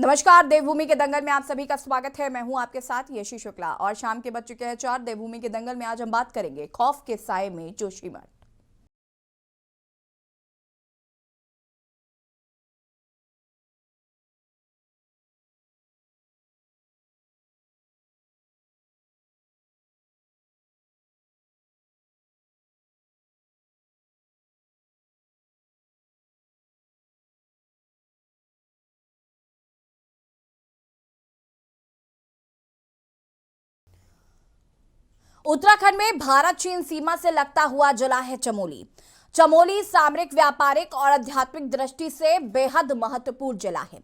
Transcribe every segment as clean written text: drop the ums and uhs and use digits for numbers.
नमस्कार, देवभूमि के दंगल में आप सभी का स्वागत है। मैं हूं आपके साथ यशी शुक्ला और शाम के बज चुके हैं 4। देवभूमि के दंगल में आज हम बात करेंगे खौफ के साए में जोशीमठ। उत्तराखंड में भारत चीन सीमा से लगता हुआ जिला है चमोली। चमोली सामरिक, व्यापारिक और आध्यात्मिक दृष्टि से बेहद महत्वपूर्ण जिला है।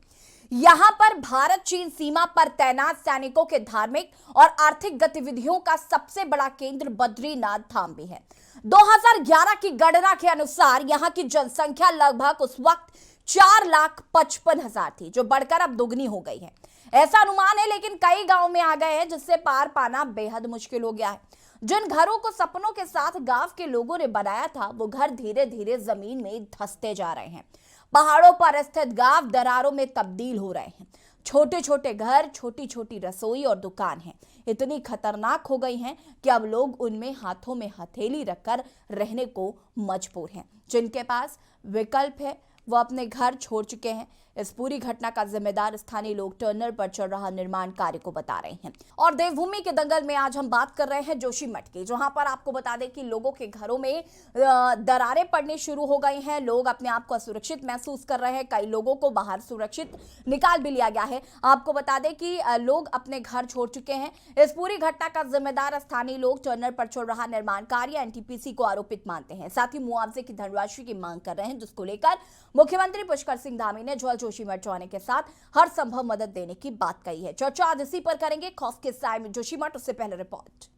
यहां पर भारत चीन सीमा पर तैनात सैनिकों के धार्मिक और आर्थिक गतिविधियों का सबसे बड़ा केंद्र बद्रीनाथ धाम भी है। 2011 की गणना के अनुसार यहां की जनसंख्या लगभग उस वक्त 4,55,000 थी, जो बढ़कर अब दुगनी हो गई है, ऐसा अनुमान है। लेकिन कई गांव में आ गए हैं, जिससे पार पाना बेहद मुश्किल हो गया है। जिन घरों को सपनों के साथ गांव के लोगों ने बनाया था, वो घर धीरे धीरे जमीन में धंसते जा रहे हैं। पहाड़ों पर स्थित गांव दरारों में तब्दील हो रहे हैं। छोटे छोटे घर, छोटी छोटी रसोई और दुकान हैं, इतनी खतरनाक हो गई हैं कि अब लोग उनमें हाथों में हथेली रखकर रहने को मजबूर हैं। जिनके पास विकल्प है वो अपने घर छोड़ चुके हैं। इस पूरी घटना का जिम्मेदार स्थानीय लोग टर्नल पर चल रहा निर्माण कार्य को बता रहे हैं। और देवभूमि के दंगल में आज हम बात कर रहे हैं जोशीमठ की, जहां पर आपको बता दें कि लोगों के घरों में दरारें पड़नी शुरू हो गई हैं। लोग अपने आप को असुरक्षित महसूस कर रहे हैं। कई लोगों को बाहर सुरक्षित निकाल भी लिया गया है। आपको बता दें कि लोग अपने घर छोड़ चुके हैं। इस पूरी घटना का जिम्मेदार स्थानीय लोग टर्नल पर चल रहा निर्माण कार्य एनटीपीसी को आरोपित मानते हैं। साथ ही मुआवजे की धनराशि की मांग कर रहे हैं, जिसको लेकर मुख्यमंत्री पुष्कर सिंह धामी ने ज्वाल जोशीमठ जाने के साथ हर संभव मदद देने की बात कही है। चर्चा आज इसी पर करेंगे। खौफ के साए में जोशीमठ, उससे पहले रिपोर्ट।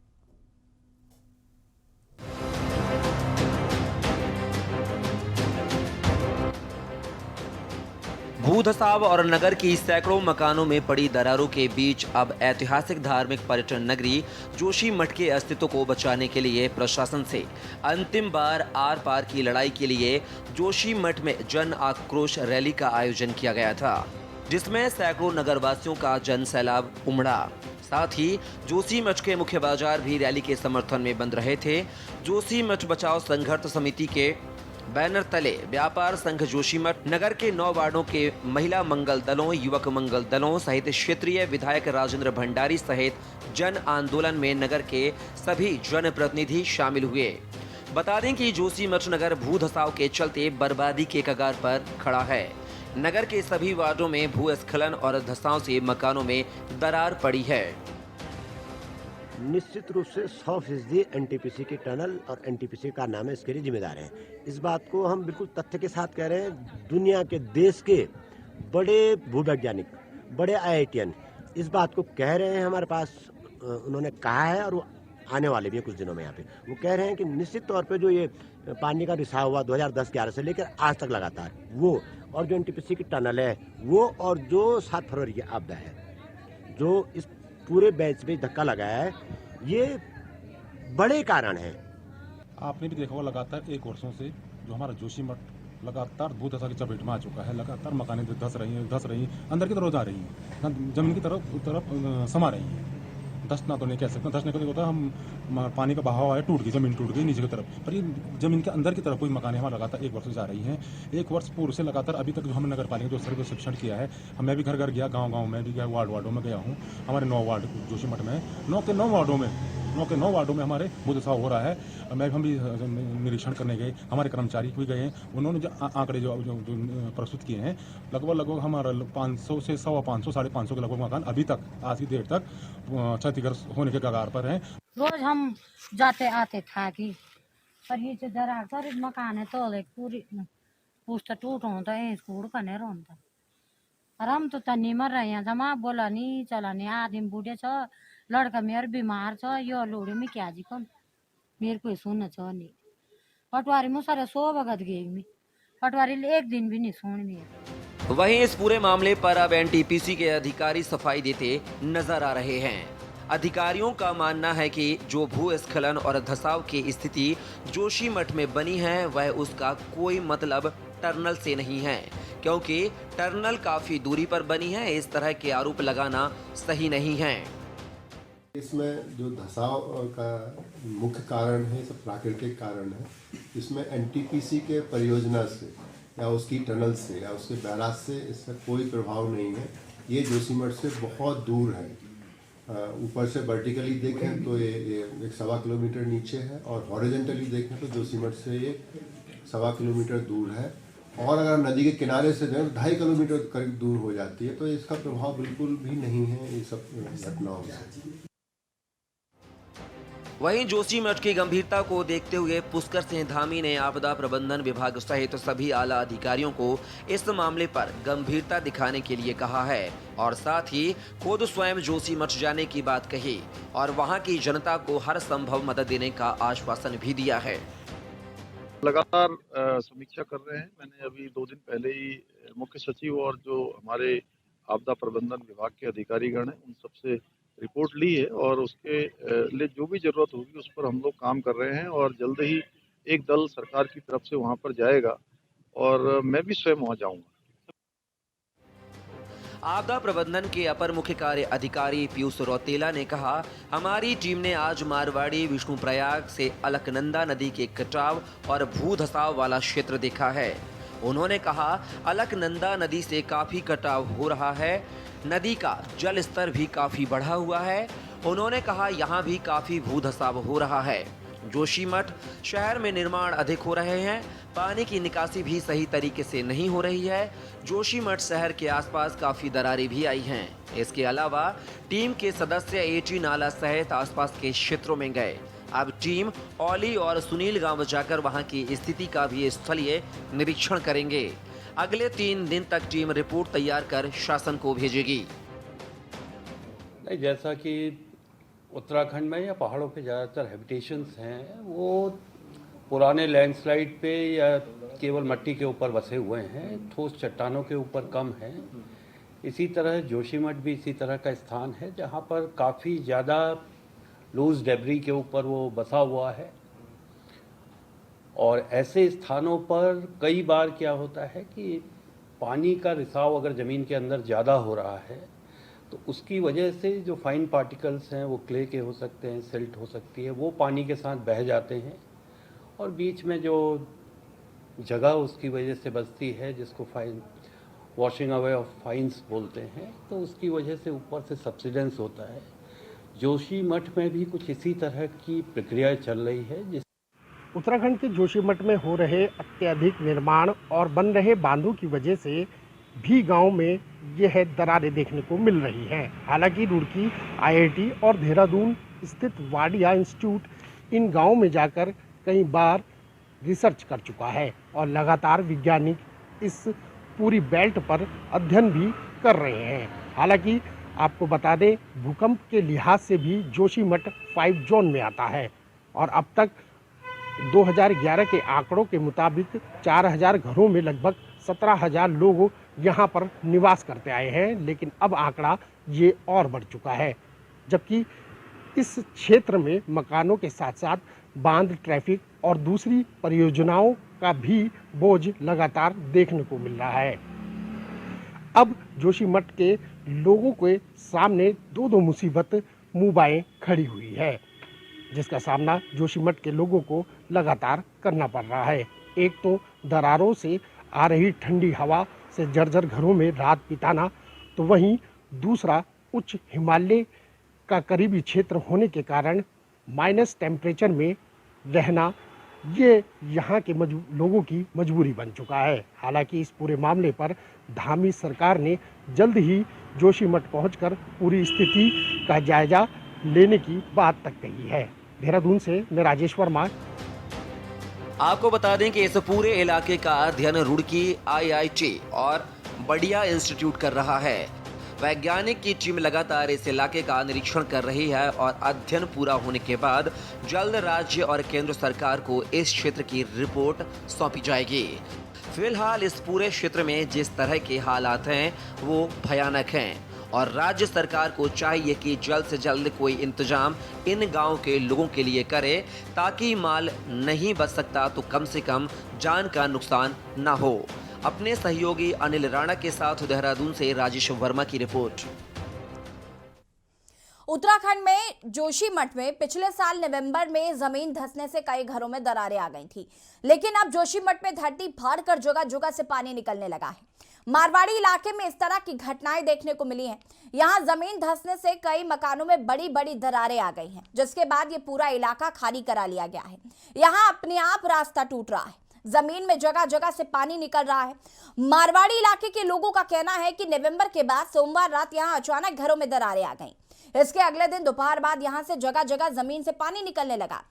भूधसाव और नगर की सैकड़ों मकानों में पड़ी दरारों के बीच अब ऐतिहासिक धार्मिक पर्यटन नगरी जोशीमठ के अस्तित्व को बचाने के लिए प्रशासन से अंतिम बार आर पार की लड़ाई के लिए जोशीमठ में जन आक्रोश रैली का आयोजन किया गया था, जिसमें सैकड़ों नगरवासियों का जन सैलाब उमड़ा। साथ ही जोशीमठ के मुख्य बाजार भी रैली के समर्थन में बंद रहे थे। जोशीमठ बचाओ संघर्ष समिति के बैनर तले व्यापार संघ जोशीमठ, नगर के 9 वार्डों के महिला मंगल दलों, युवक मंगल दलों सहित क्षेत्रीय विधायक राजेंद्र भंडारी सहित जन आंदोलन में नगर के सभी जनप्रतिनिधि शामिल हुए। बता दें कि जोशीमठ नगर भूधसाव के चलते बर्बादी के कगार पर खड़ा है। नगर के सभी वार्डों में भूस्खलन और धसाव से मकानों में दरार पड़ी है। निश्चित रूप से 100% एनटीपीसी के टनल और एनटीपीसी कारनामे इसके लिए जिम्मेदार हैं। इस बात को हम बिल्कुल तथ्य के साथ कह रहे हैं। दुनिया के देश के बड़े भूवैज्ञानिक, बड़े आईआईटीएन इस बात को कह रहे हैं। हमारे पास उन्होंने कहा है और वो आने वाले भी हैं कुछ दिनों में। यहाँ पे वो कह रहे हैं कि निश्चित तौर पे जो ये पानी का रिसाव हुआ 2010-11 से लेकर आज तक लगातार, वो और जो एनटीपीसी की टनल है वो, और जो 7 फरवरी की आपदा है, जो इस पूरे बैच पे धक्का लगाया है, ये बड़े कारण हैं। आपने भी देखा होगा लगातार 1 वर्षों से जो हमारा जोशीमठ लगातार भूधसा की चपेट में आ चुका है। लगातार मकानें धस रही हैं, अंदर की तरफ जा रही हैं, जमीन की तरफ समा रही हैं। धसना तो नहीं कह सकते, धसने को नहीं होता, हम पानी का बहाव आया, टूट गई, जमीन टूट गई नीचे की तरफ, पर ये जमीन के अंदर की तरफ कोई मकानें हमारे लगातार 1 वर्ष से जा रही हैं। 1 वर्ष पूर्व से लगातार अभी तक जो हमने नगर पालिका जो सर्वे शिक्षण किया है, मैं भी घर घर गया, गाँव में भी गया, वार्डों में गया हूँ। हमारे 9 वार्ड जोशीमठ में 9 के 9 वार्डों में हमारे भूधसाव हो रहा है। हम भी निरीक्षण करने गए, हमारे कर्मचारी भी गए। उन्होंने जो आंकड़े जो प्रस्तुत किए हैं, लगभग हमारा 500 से 550, 550 के लगभग मकान अभी तक आज की डेट तक क्षतिग्रस्त होने के कगार पर हैं। रोज हम जाते आते था कि पर ये जो दरार पर मकान है तो पूरी पुस्त टूट होता है, स्कूल का नहीं रोता। और हम तो तनी मर रहे हैं, जमा बोला नहीं चला नहीं, आदमी बूढ़े छ, लड़का मेरे बीमार छ, यो लोड़े में क्या जी कौन मेरे को सुन छ नहीं। पटवारी मुसारे 100 भगत गई में, पटवारी एक दिन भी नहीं सुन में। वहीं इस पूरे मामले पर अब एनटीपीसी के अधिकारी सफाई देते नजर आ रहे हैं। अधिकारियों का मानना है कि जो भूस्खलन और धसाव की स्थिति जोशीमठ में बनी है, वह उसका कोई मतलब टर्नल से नहीं है, क्योंकि टनल काफी दूरी पर बनी है। इस तरह के आरोप लगाना सही नहीं है। इसमें जो धसाव का मुख्य कारण है, सब प्राकृतिक कारण है। इसमें एनटीपीसी के परियोजना से या उसकी टनल से या उसके बैराज से इसका कोई प्रभाव नहीं है। ये जोशीमठ से बहुत दूर है। ऊपर से वर्टिकली देखें तो ये 1.25 किलोमीटर नीचे है और हॉरिजॉन्टली देखें तो जोशीमठ से ये 1.25 किलोमीटर दूर है। और अगर नदी के किनारे से जो है 2.5 किलोमीटर करीब दूर हो जाती है, तो इसका प्रभाव बिल्कुल भी नहीं है ये सब घटनाओं से। वहीं जोशीमठ की गंभीरता को देखते हुए पुष्कर सिंह धामी ने आपदा प्रबंधन विभाग सहित सभी आला अधिकारियों को इस मामले पर गंभीरता दिखाने के लिए कहा है और साथ ही खुद स्वयं जोशीमठ जाने की बात कही और वहां की जनता को हर संभव मदद देने का आश्वासन भी दिया है। लगातार समीक्षा कर रहे हैं। मैंने अभी 2 दिन पहले ही मुख्य सचिव और जो हमारे आपदा प्रबंधन विभाग के अधिकारीगण हैं उन सबसे रिपोर्ट ली है और उसके लिए जो भी जरूरत होगी उस पर हम लोग काम कर रहे हैं और जल्द ही एक दल सरकार की तरफ से वहां पर जाएगा और मैं भी स्वयं वहां जाऊंगा। आपदा प्रबंधन के अपर मुख्य कार्य अधिकारी पीयूष रौतेला ने कहा, हमारी टीम ने आज मारवाड़ी विष्णुप्रयाग से अलकनंदा नदी के कटाव और भू धसाव वाला क्षेत्र देखा है। उन्होंने कहा, अलकनंदा नदी से काफी कटाव हो रहा है, नदी का जल स्तर भी काफी बढ़ा हुआ है। उन्होंने कहा, यहाँ भी काफी भू धसाव हो रहा है। जोशीमठ शहर में निर्माण अधिक हो रहे हैं, पानी की निकासी भी सही तरीके से नहीं हो रही है। जोशीमठ शहर के आसपास काफी दरारें भी आई हैं। इसके अलावा टीम के सदस्य एटी नाला सहित आसपास के क्षेत्रों में गए। अब टीम औली और सुनील गांव जाकर वहां की स्थिति का भी स्थलीय निरीक्षण करेंगे। अगले 3 दिन तक टीम रिपोर्ट तैयार कर शासन को भेजेगी। नहीं, जैसा कि उत्तराखंड में या पहाड़ों पे ज़्यादातर हैबिटेशंस हैं वो पुराने लैंडस्लाइड पे या केवल मिट्टी के ऊपर बसे हुए हैं, ठोस चट्टानों के ऊपर कम हैं। इसी तरह जोशीमठ भी इसी तरह का स्थान है जहाँ पर काफ़ी ज़्यादा लूज डेब्री के ऊपर वो बसा हुआ है और ऐसे स्थानों पर कई बार क्या होता है कि पानी का रिसाव अगर ज़मीन के अंदर ज़्यादा हो रहा है तो उसकी वजह से जो फाइन पार्टिकल्स हैं वो क्ले के हो सकते हैं, सिल्ट हो सकती है, वो पानी के साथ बह जाते हैं और बीच में जो जगह उसकी वजह से बचती है जिसको fine washing away of fines बोलते हैं, तो उसकी वजह से ऊपर से सब्सिडेंस होता है। जोशीमठ में भी कुछ इसी तरह की प्रक्रिया चल रही है। जिस उत्तराखंड के जोशीमठ में हो रहे अत्यधिक निर्माण और बन रहे बांधों की वजह से भी गांव में यह दरारें देखने को मिल रही हैं। हालांकि रुड़की आईआईटी और देहरादून स्थित वाडिया इंस्टीट्यूट इन गांवों में जाकर कई बार रिसर्च कर चुका है और लगातार वैज्ञानिक इस पूरी बेल्ट पर अध्ययन भी कर रहे हैं। हालांकि आपको बता दें, भूकंप के लिहाज से भी जोशीमठ 5 जोन में आता है और अब तक 2011 के आंकड़ों के मुताबिक 4000 घरों में लगभग 17,000 लोग यहाँ पर निवास करते आए हैं, लेकिन अब आंकड़ा ये और बढ़ चुका है। जबकि इस क्षेत्र में मकानों के साथ साथ बांध, ट्रैफिक और दूसरी परियोजनाओं का भी बोझ लगातार देखने को मिल रहा है। अब जोशीमठ के लोगों के सामने दो मुसीबत मुँह बाएं खड़ी हुई है, जिसका सामना जोशीमठ के लोगों को लगातार करना पड़ रहा है। एक तो दरारों से आ रही ठंडी हवा से जर्जर घरों में रात बिताना, तो वहीं दूसरा उच्च हिमालय का करीबी क्षेत्र होने के कारण माइनस टेम्परेचर में रहना ये यहाँ के लोगों की मजबूरी बन चुका है। हालांकि इस पूरे मामले पर धामी सरकार ने जल्द ही जोशीमठ पहुंचकर पूरी स्थिति का जायजा लेने की बात तक कही है। देहरादून से मैं राजेश वर्मा। आपको बता दें कि इस पूरे इलाके का अध्ययन रुड़की आईआईटी और बढ़िया इंस्टीट्यूट कर रहा है। वैज्ञानिक की टीम लगातार इस इलाके का निरीक्षण कर रही है और अध्ययन पूरा होने के बाद जल्द राज्य और केंद्र सरकार को इस क्षेत्र की रिपोर्ट सौंपी जाएगी। फिलहाल इस पूरे क्षेत्र में जिस तरह के हालात हैं वो भयानक हैं और राज्य सरकार को चाहिए कि जल्द से जल्द कोई इंतजाम इन गांव के लोगों के लिए करे, ताकि माल नहीं बच सकता तो कम से कम जान का नुकसान न हो। अपने सहयोगी अनिल राणा के साथ देहरादून से राजेश वर्मा की रिपोर्ट। उत्तराखंड में जोशीमठ में पिछले साल नवंबर में जमीन धंसने से कई घरों में दरारें आ गई थी, लेकिन अब जोशीमठ में धरती फाड़ कर जगह जगह से पानी निकलने लगा है। मारवाड़ी इलाके में इस तरह की घटनाएं देखने को मिली हैं। यहां जमीन धंसने से कई मकानों में बड़ी बड़ी दरारें आ गई हैं, जिसके बाद ये पूरा इलाका खाली करा लिया गया है। यहां अपने आप रास्ता टूट रहा है, जमीन में जगह जगह से पानी निकल रहा है। मारवाड़ी इलाके के लोगों का कहना है कि नवंबर के बाद सोमवार रात यहां अचानक घरों में दरारें आ गई। इसके अगले दिन दोपहर बाद यहां से जगह जगह जमीन से पानी निकलने लगा।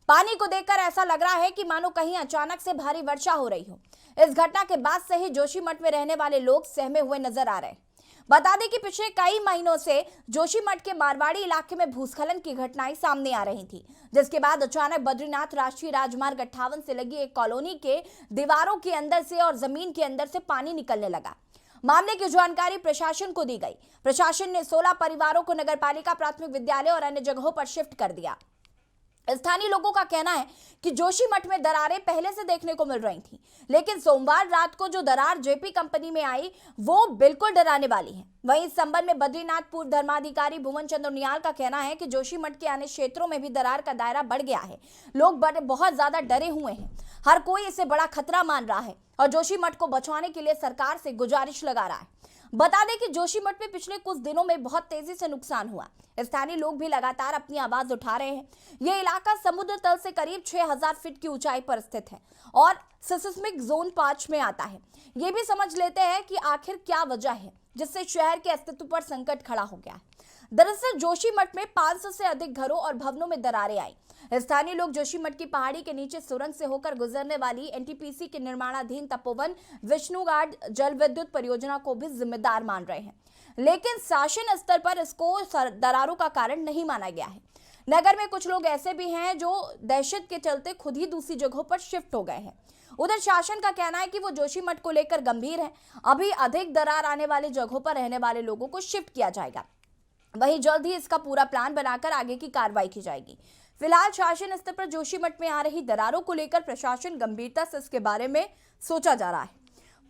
पानी को देखकर ऐसा लग रहा है कि मानो कहीं अचानक से भारी वर्षा हो रही हो। इस घटना के बाद से ही जोशीमठ में रहने वाले लोग सहमे हुए नजर आ रहे हैं। बता दें कि पिछले कई महीनों से जोशीमठ के मारवाड़ी इलाके में भूस्खलन की घटनाएं सामने आ रही थी, जिसके बाद अचानक बद्रीनाथ राष्ट्रीय राजमार्ग 58 से लगी एक कॉलोनी के दीवारों के अंदर से और जमीन के अंदर से पानी निकलने लगा। मामले की जानकारी प्रशासन को दी गई। प्रशासन ने 16 परिवारों को नगरपालिका प्राथमिक विद्यालय और अन्य जगहों पर शिफ्ट कर दिया। स्थानीय लोगों का कहना है कि जोशीमठ में दरारें पहले से देखने को मिल रही थी, लेकिन सोमवार रात को जो दरार जेपी कंपनी में आई वो बिल्कुल डराने वाली है। वहीं इस संबंध में बद्रीनाथ पूर्व धर्माधिकारी भुवन चंद्र उनियाल का कहना है कि जोशीमठ के अन्य क्षेत्रों में भी दरार का दायरा बढ़ गया है। लोग बहुत ज्यादा डरे हुए हैं, हर कोई इसे बड़ा खतरा मान रहा है और जोशीमठ को बचाने के लिए सरकार से गुजारिश लगा रहा है। बता दें कि जोशीमठ में पिछले कुछ दिनों में बहुत तेजी से नुकसान हुआ। स्थानीय लोग भी लगातार अपनी आवाज उठा रहे हैं। यह इलाका समुद्र तल से करीब 6000 फीट की ऊंचाई पर स्थित है और सिस्मिक जोन 5 में आता है। ये भी समझ लेते हैं कि आखिर क्या वजह है जिससे शहर के अस्तित्व पर संकट खड़ा हो गया है। दरअसल जोशीमठ में 500 से अधिक घरों और भवनों में दरारें आई। स्थानीय लोग जोशीमठ की पहाड़ी के नीचे सुरंग से होकर गुजरने वाली एनटीपीसी के निर्माणाधीन तपोवन विष्णुघाट जल विद्युत परियोजना को भी जिम्मेदार मान रहे हैं, लेकिन शासन स्तर पर इसको दरारों का कारण नहीं माना गया है। नगर में कुछ लोग ऐसे भी हैं जो दहशत के चलते खुद ही दूसरी जगहों पर शिफ्ट हो गए हैं। उधर शासन का कहना है कि वो जोशीमठ को लेकर गंभीर है। अभी अधिक दरार आने वाली जगहों पर रहने वाले लोगों को शिफ्ट किया जाएगा। वहीं जल्द ही इसका पूरा प्लान बनाकर आगे की कार्रवाई की जाएगी। फिलहाल शासन स्तर पर जोशीमठ में आ रही दरारों को लेकर प्रशासन गंभीरता से इसके बारे में सोचा जा रहा है।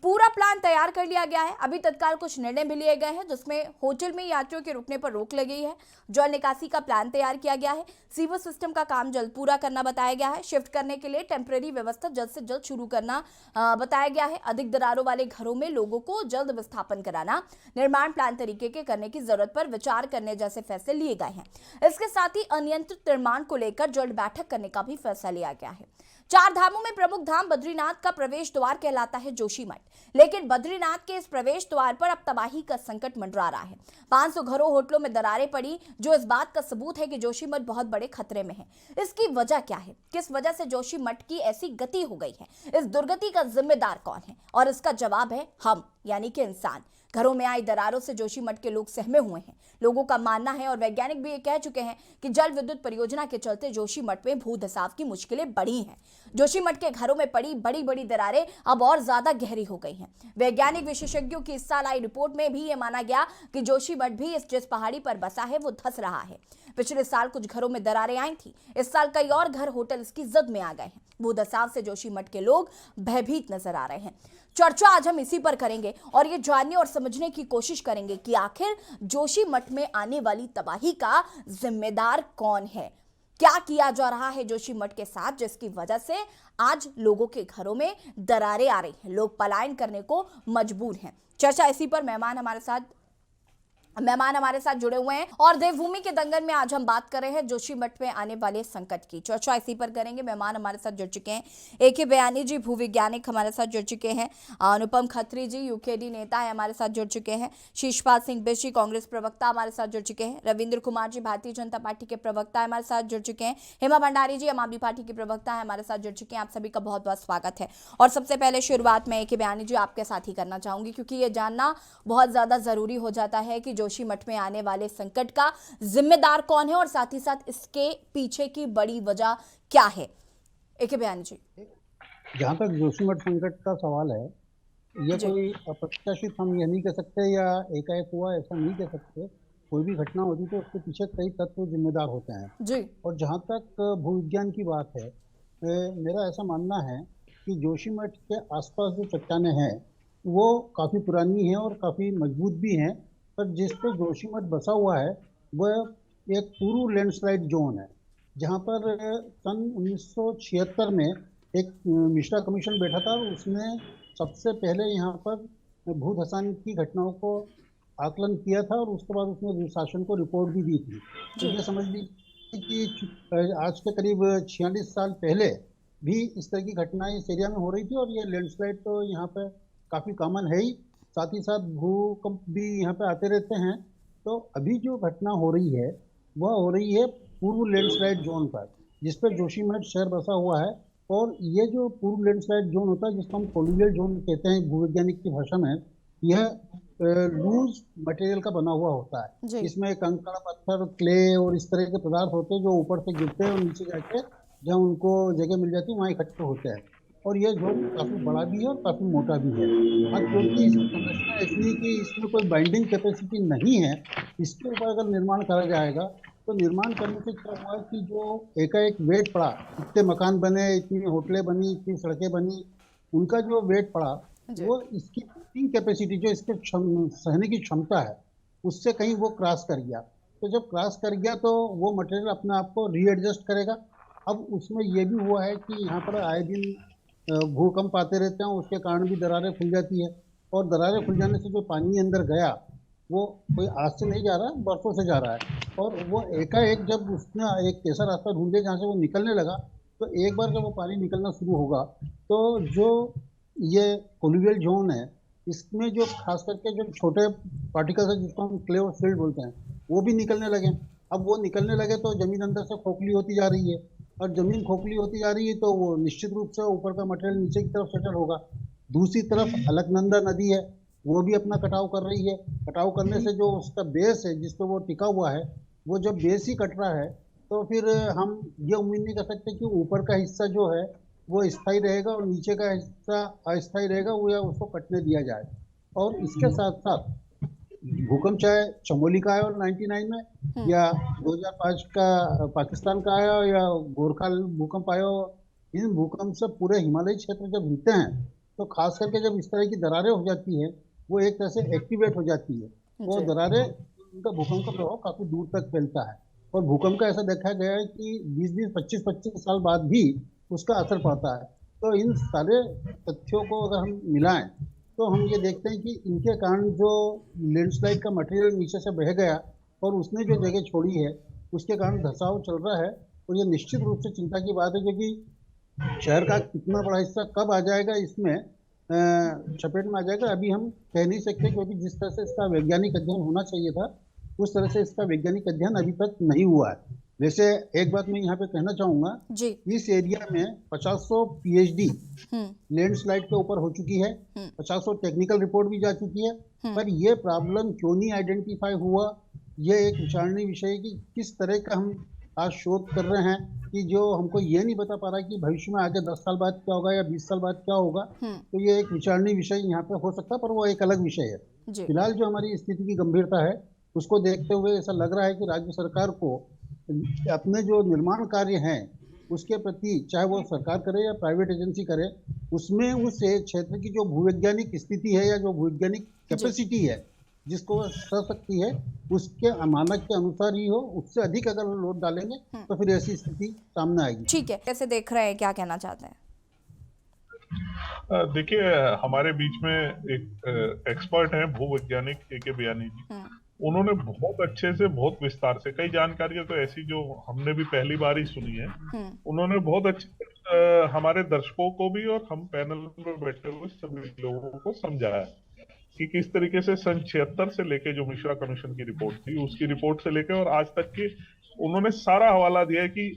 पूरा प्लान तैयार कर लिया गया है। अभी तत्काल कुछ निर्णय भी लिए गए हैं, जिसमें होटल में यात्रियों के रुकने पर रोक लगी है। जल निकासी का प्लान तैयार किया गया है। सीवर सिस्टम का काम जल्द पूरा करना बताया गया है। शिफ्ट करने के लिए टेम्परेरी व्यवस्था जल्द से जल्द शुरू करना बताया गया है। अधिक दरारों वाले घरों में लोगों को जल्द विस्थापन कराना, निर्माण प्लान तरीके के करने की जरूरत पर विचार करने जैसे फैसले लिए गए हैं। इसके साथ ही अनियंत्रित निर्माण को लेकर जल्द बैठक करने का भी फैसला लिया गया है। 4 धामों में प्रमुख धाम बद्रीनाथ का प्रवेश द्वार कहलाता है जोशीमठ, लेकिन बद्रीनाथ के इस प्रवेश द्वार पर अब तबाही का संकट मंडरा रहा है। 500 घरों होटलों में दरारें पड़ी, जो इस बात का सबूत है कि जोशीमठ बहुत बड़े खतरे में है। इसकी वजह क्या है? किस वजह से जोशीमठ की ऐसी गति हो गई है? इस दुर्गति का जिम्मेदार कौन है? और इसका जवाब है हम, यानी कि इंसान। घरों में आई दरारों से जोशीमठ के लोग सहमे हुए हैं। लोगों का मानना है और वैज्ञानिक भी ये कह चुके हैं कि जल विद्युत परियोजना के चलते जोशीमठ में भू धसाव की मुश्किलें बढ़ी हैं। जोशीमठ के घरों में पड़ी बड़ी बड़ी दरारें अब और ज्यादा गहरी हो गई हैं। वैज्ञानिक विशेषज्ञों की इस साल आई रिपोर्ट में भी ये माना गया कि जोशीमठ भी जिस पहाड़ी पर बसा है वो धंस रहा है। पिछले साल कुछ घरों में दरारें आई थी, इस साल कई और घर होटल इसकी जद में आ गए हैं। भू धसाव से जोशीमठ के लोग भयभीत नजर आ रहे हैं। चर्चा आज हम इसी पर करेंगे और ये जानने और समझने की कोशिश करेंगे कि आखिर जोशीमठ में आने वाली तबाही का जिम्मेदार कौन है। क्या किया जा रहा है जोशीमठ के साथ, जिसकी वजह से आज लोगों के घरों में दरारें आ रही हैं, लोग पलायन करने को मजबूर हैं। चर्चा इसी पर मेहमान हमारे साथ जुड़े हुए हैं और देवभूमि के दंगल में आज हम बात कर रहे हैं जोशीमठ में आने वाले संकट की। चर्चा इसी पर करेंगे। मेहमान हमारे साथ जुड़ चुके हैं। AK बयानी जी भूविज्ञानिक हमारे साथ जुड़ चुके हैं। अनुपम खत्री जी यूकेडी नेता है हमारे साथ जुड़ चुके हैं। शीशपाल सिंह बिष्ट जी कांग्रेस प्रवक्ता हमारे साथ जुड़ चुके हैं। रविंद्र कुमार जी भारतीय जनता पार्टी के प्रवक्ता हमारे साथ जुड़ चुके हैं। हेमा भंडारी जी आम आदमी पार्टी की प्रवक्ता है हमारे साथ जुड़ चुके हैं। आप सभी का बहुत बहुत स्वागत है। और सबसे पहले शुरुआत में AK बयानी जी आपके साथ ही करना चाहूंगी, क्योंकि ये जानना बहुत ज्यादा जरूरी हो जाता है कि जोशीमठ में आने वाले संकट का जिम्मेदार कौन है और साथ ही साथ इसके पीछे की बड़ी वजह क्या है। AK बयानी जी, जहाँ तक जोशीमठ संकट का सवाल है, यह कोई अप्रत्याशित हम यह नहीं कह सकते या एकाएक हुआ ऐसा नहीं कह सकते। कोई भी घटना होती तो उसके पीछे कई तत्व जिम्मेदार होते हैं जी। और जहाँ तक भूविज्ञान की बात है, मेरा ऐसा मानना है कि जोशीमठ के आसपास जो चट्टानें हैं वो काफ़ी पुरानी है और काफ़ी मजबूत भी हैं, पर जिस पे जोशीमठ बसा हुआ है वह एक पूर्व लैंडस्लाइड जोन है, जहाँ पर सन 1976 में एक मिश्रा कमीशन बैठा था और उसने सबसे पहले यहाँ पर भू धंसान की घटनाओं को आकलन किया था और उसके बाद उसने शासन को रिपोर्ट भी दी थी। तो जी। ये समझ लीजिए कि आज के करीब 46 साल पहले भी इस तरह की घटनाएं इस एरिया में हो रही थी और ये लैंडस्लाइड तो यहाँ पे काफ़ी कॉमन है ही, साथ ही साथ भूकंप भी यहाँ पे आते रहते हैं। तो अभी जो घटना हो रही है वह हो रही है पूर्व लैंडस्लाइड जोन पर, जिस पर जोशीमठ शहर बसा हुआ है। और ये जो पूर्व लैंडस्लाइड जोन होता है, जिसको हम कोलुवियल जोन कहते हैं भूवैज्ञानिक की भाषा में, यह लूज मटेरियल का बना हुआ होता है। जी। इसमें कंकड़, पत्थर, क्ले और इस तरह के पदार्थ होते हैं जो ऊपर से गिरते हैं और नीचे जाके जहाँ उनको जगह मिल जाती है वहाँ इकट्ठे होते हैं। और ये जोन काफ़ी बड़ा भी है और काफ़ी मोटा भी है। अब क्योंकि इसकी संरचना ऐसी है कि इसमें कोई बाइंडिंग कैपेसिटी नहीं है, इसके ऊपर अगर निर्माण करा जाएगा तो निर्माण करने से क्या हुआ है कि जो एकाएक वेट पड़ा, इतने मकान बने, इतनी होटलें बनी, इतनी सड़कें बनी, उनका जो वेट पड़ा जी। वो इसकी कैपेसिटी जो इसके सहने की क्षमता है उससे कहीं वो क्रॉस कर गया। तो जब क्रॉस कर गया तो वो मटेरियल अपने आप को रीएडजस्ट करेगा। अब उसमें ये भी हुआ है कि यहाँ पर आए दिन भूकंप आते रहते हैं, उसके कारण भी दरारें खुल जाती है। और दरारें खुल जाने से जो पानी अंदर गया वो कोई आज से नहीं जा रहा, बरसों से जा रहा है। और वो एकाएक जब उसने एक ऐसा रास्ता ढूंढे जहाँ से वो निकलने लगा, तो एक बार जब वो पानी निकलना शुरू होगा तो जो ये कोलुवियल जोन है इसमें जो खास करके जो छोटे पार्टिकल्स है जिसको हम क्ले और सिल्ट बोलते हैं, वो भी निकलने लगे। अब वो निकलने लगे तो जमीन अंदर से खोखली होती जा रही है, और जमीन खोखली होती जा रही है तो वो निश्चित रूप से ऊपर का मटेरियल नीचे की तरफ सेटल होगा। दूसरी तरफ अलकनंदा नदी है, वो भी अपना कटाव कर रही है। कटाव करने से जो उसका बेस है जिस पे वो टिका हुआ है, वो जब बेस ही कट रहा है तो फिर हम ये उम्मीद नहीं कर सकते कि ऊपर का हिस्सा जो है वो स्थायी रहेगा और नीचे का हिस्सा अस्थायी रहेगा, वो या उसको कटने दिया जाए। और इसके साथ साथ भूकंप चाहे चमोली का आया और 99 में, या 2005 का पाकिस्तान का आया, या गोरखा भूकंप आया, इन भूकंप से पूरे हिमालयी क्षेत्र जब हिलते हैं तो खास करके जब इस तरह की दरारें हो जाती हैं वो एक तरह से एक्टिवेट हो जाती है। वो जी। दरारें, उनका भूकंप का प्रभाव काफी दूर तक फैलता है। और भूकंप का ऐसा देखा गया है कि 20-20, 25-25 साल बाद भी उसका असर पड़ता है। तो इन सारे तथ्यों को अगर हम मिलाएं तो हम ये देखते हैं कि इनके कारण जो लैंडस्लाइड का मटेरियल नीचे से बह गया और उसने जो जगह छोड़ी है उसके कारण धंसाव चल रहा है। और ये निश्चित रूप से चिंता की बात है, क्योंकि शहर का कितना बड़ा हिस्सा कब आ जाएगा इसमें चपेट में आ जाएगा अभी हम कह नहीं सकते, क्योंकि जिस तरह से इसका वैज्ञानिक अध्ययन होना चाहिए था उस तरह से इसका वैज्ञानिक अध्ययन अभी तक नहीं हुआ है। वैसे एक बात मैं यहाँ पे कहना चाहूंगा, जी। इस एरिया में 50 पीएचडी हम्म। लैंडस्लाइड के ऊपर हो चुकी है, 50 टेक्निकल रिपोर्ट भी जा चुकी है। पर ये प्रॉब्लम क्यों नहीं आइडेंटिफाई हुआ, ये एक विचारणीय विषय है कि किस तरह का हम आज शोध कर रहे हैं कि जो हमको ये नहीं बता पा रहा कि भविष्य में आगे 10 साल बाद क्या होगा या 20 साल बाद क्या होगा। तो ये एक विचारणीय विषय यहाँ पे हो सकता है, पर वो एक अलग विषय है। जी। फिलहाल जो हमारी स्थिति की गंभीरता है उसको देखते हुए ऐसा लग रहा है कि राज्य सरकार को अपने जो निर्माण कार्य हैं उसके प्रति, चाहे वो सरकार करे या प्राइवेट एजेंसी करे, उसमें उस क्षेत्र की जो भूवैज्ञानिक स्थिति है या जो भूवैज्ञानिक कैपेसिटी है जिसको वह सह सकती है उसके मानक के अनुसार ही हो। उससे अधिक अगर लोड डालेंगे तो फिर ऐसी स्थिति सामने आएगी। ठीक है, कैसे देख रहे हैं, क्या कहना चाहते हैं? देखिए, हमारे बीच में एक एक्सपर्ट हैं भूवैज्ञानिक A.K. बयानी जी। उन्होंने बहुत अच्छे से, बहुत विस्तार से, कई जानकारियां तो ऐसी जो हमने भी पहली बार ही सुनी है, उन्होंने बहुत अच्छे से हमारे दर्शकों को भी और हम पैनल में बैठे हुए सभी लोगों को समझाया कि किस तरीके से सन 76 से लेके जो मिश्रा कमीशन की रिपोर्ट थी उसकी रिपोर्ट से लेके और आज तक की उन्होंने सारा हवाला दिया है कि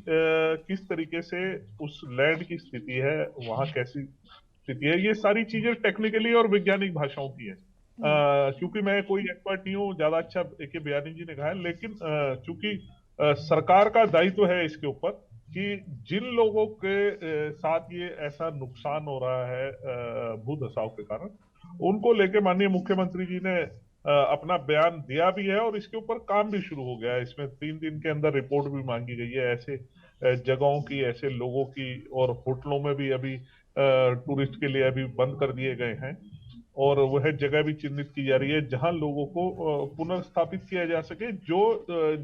किस तरीके से उस लैंड की स्थिति है, वहां कैसी स्थिति है। ये सारी चीजें टेक्निकली और वैज्ञानिक भाषाओं की है। क्योंकि मैं कोई एक्सपर्ट नहीं हूँ, ज्यादा अच्छा A.K. बयानी जी ने कहा है, लेकिन चूंकि सरकार का दायित्व है इसके ऊपर कि जिन लोगों के साथ ये ऐसा नुकसान हो रहा है भू धसाव के कारण, उनको लेके माननीय मुख्यमंत्री जी ने अपना बयान दिया भी है और इसके ऊपर काम भी शुरू हो गया है। इसमें 3 दिन के अंदर रिपोर्ट भी मांगी गई है ऐसे जगहों की, ऐसे लोगों की, और होटलों में भी अभी टूरिस्ट के लिए अभी बंद कर दिए गए हैं। और वह जगह भी चिन्हित की जा रही है जहां लोगों को पुनर्स्थापित किया जा सके,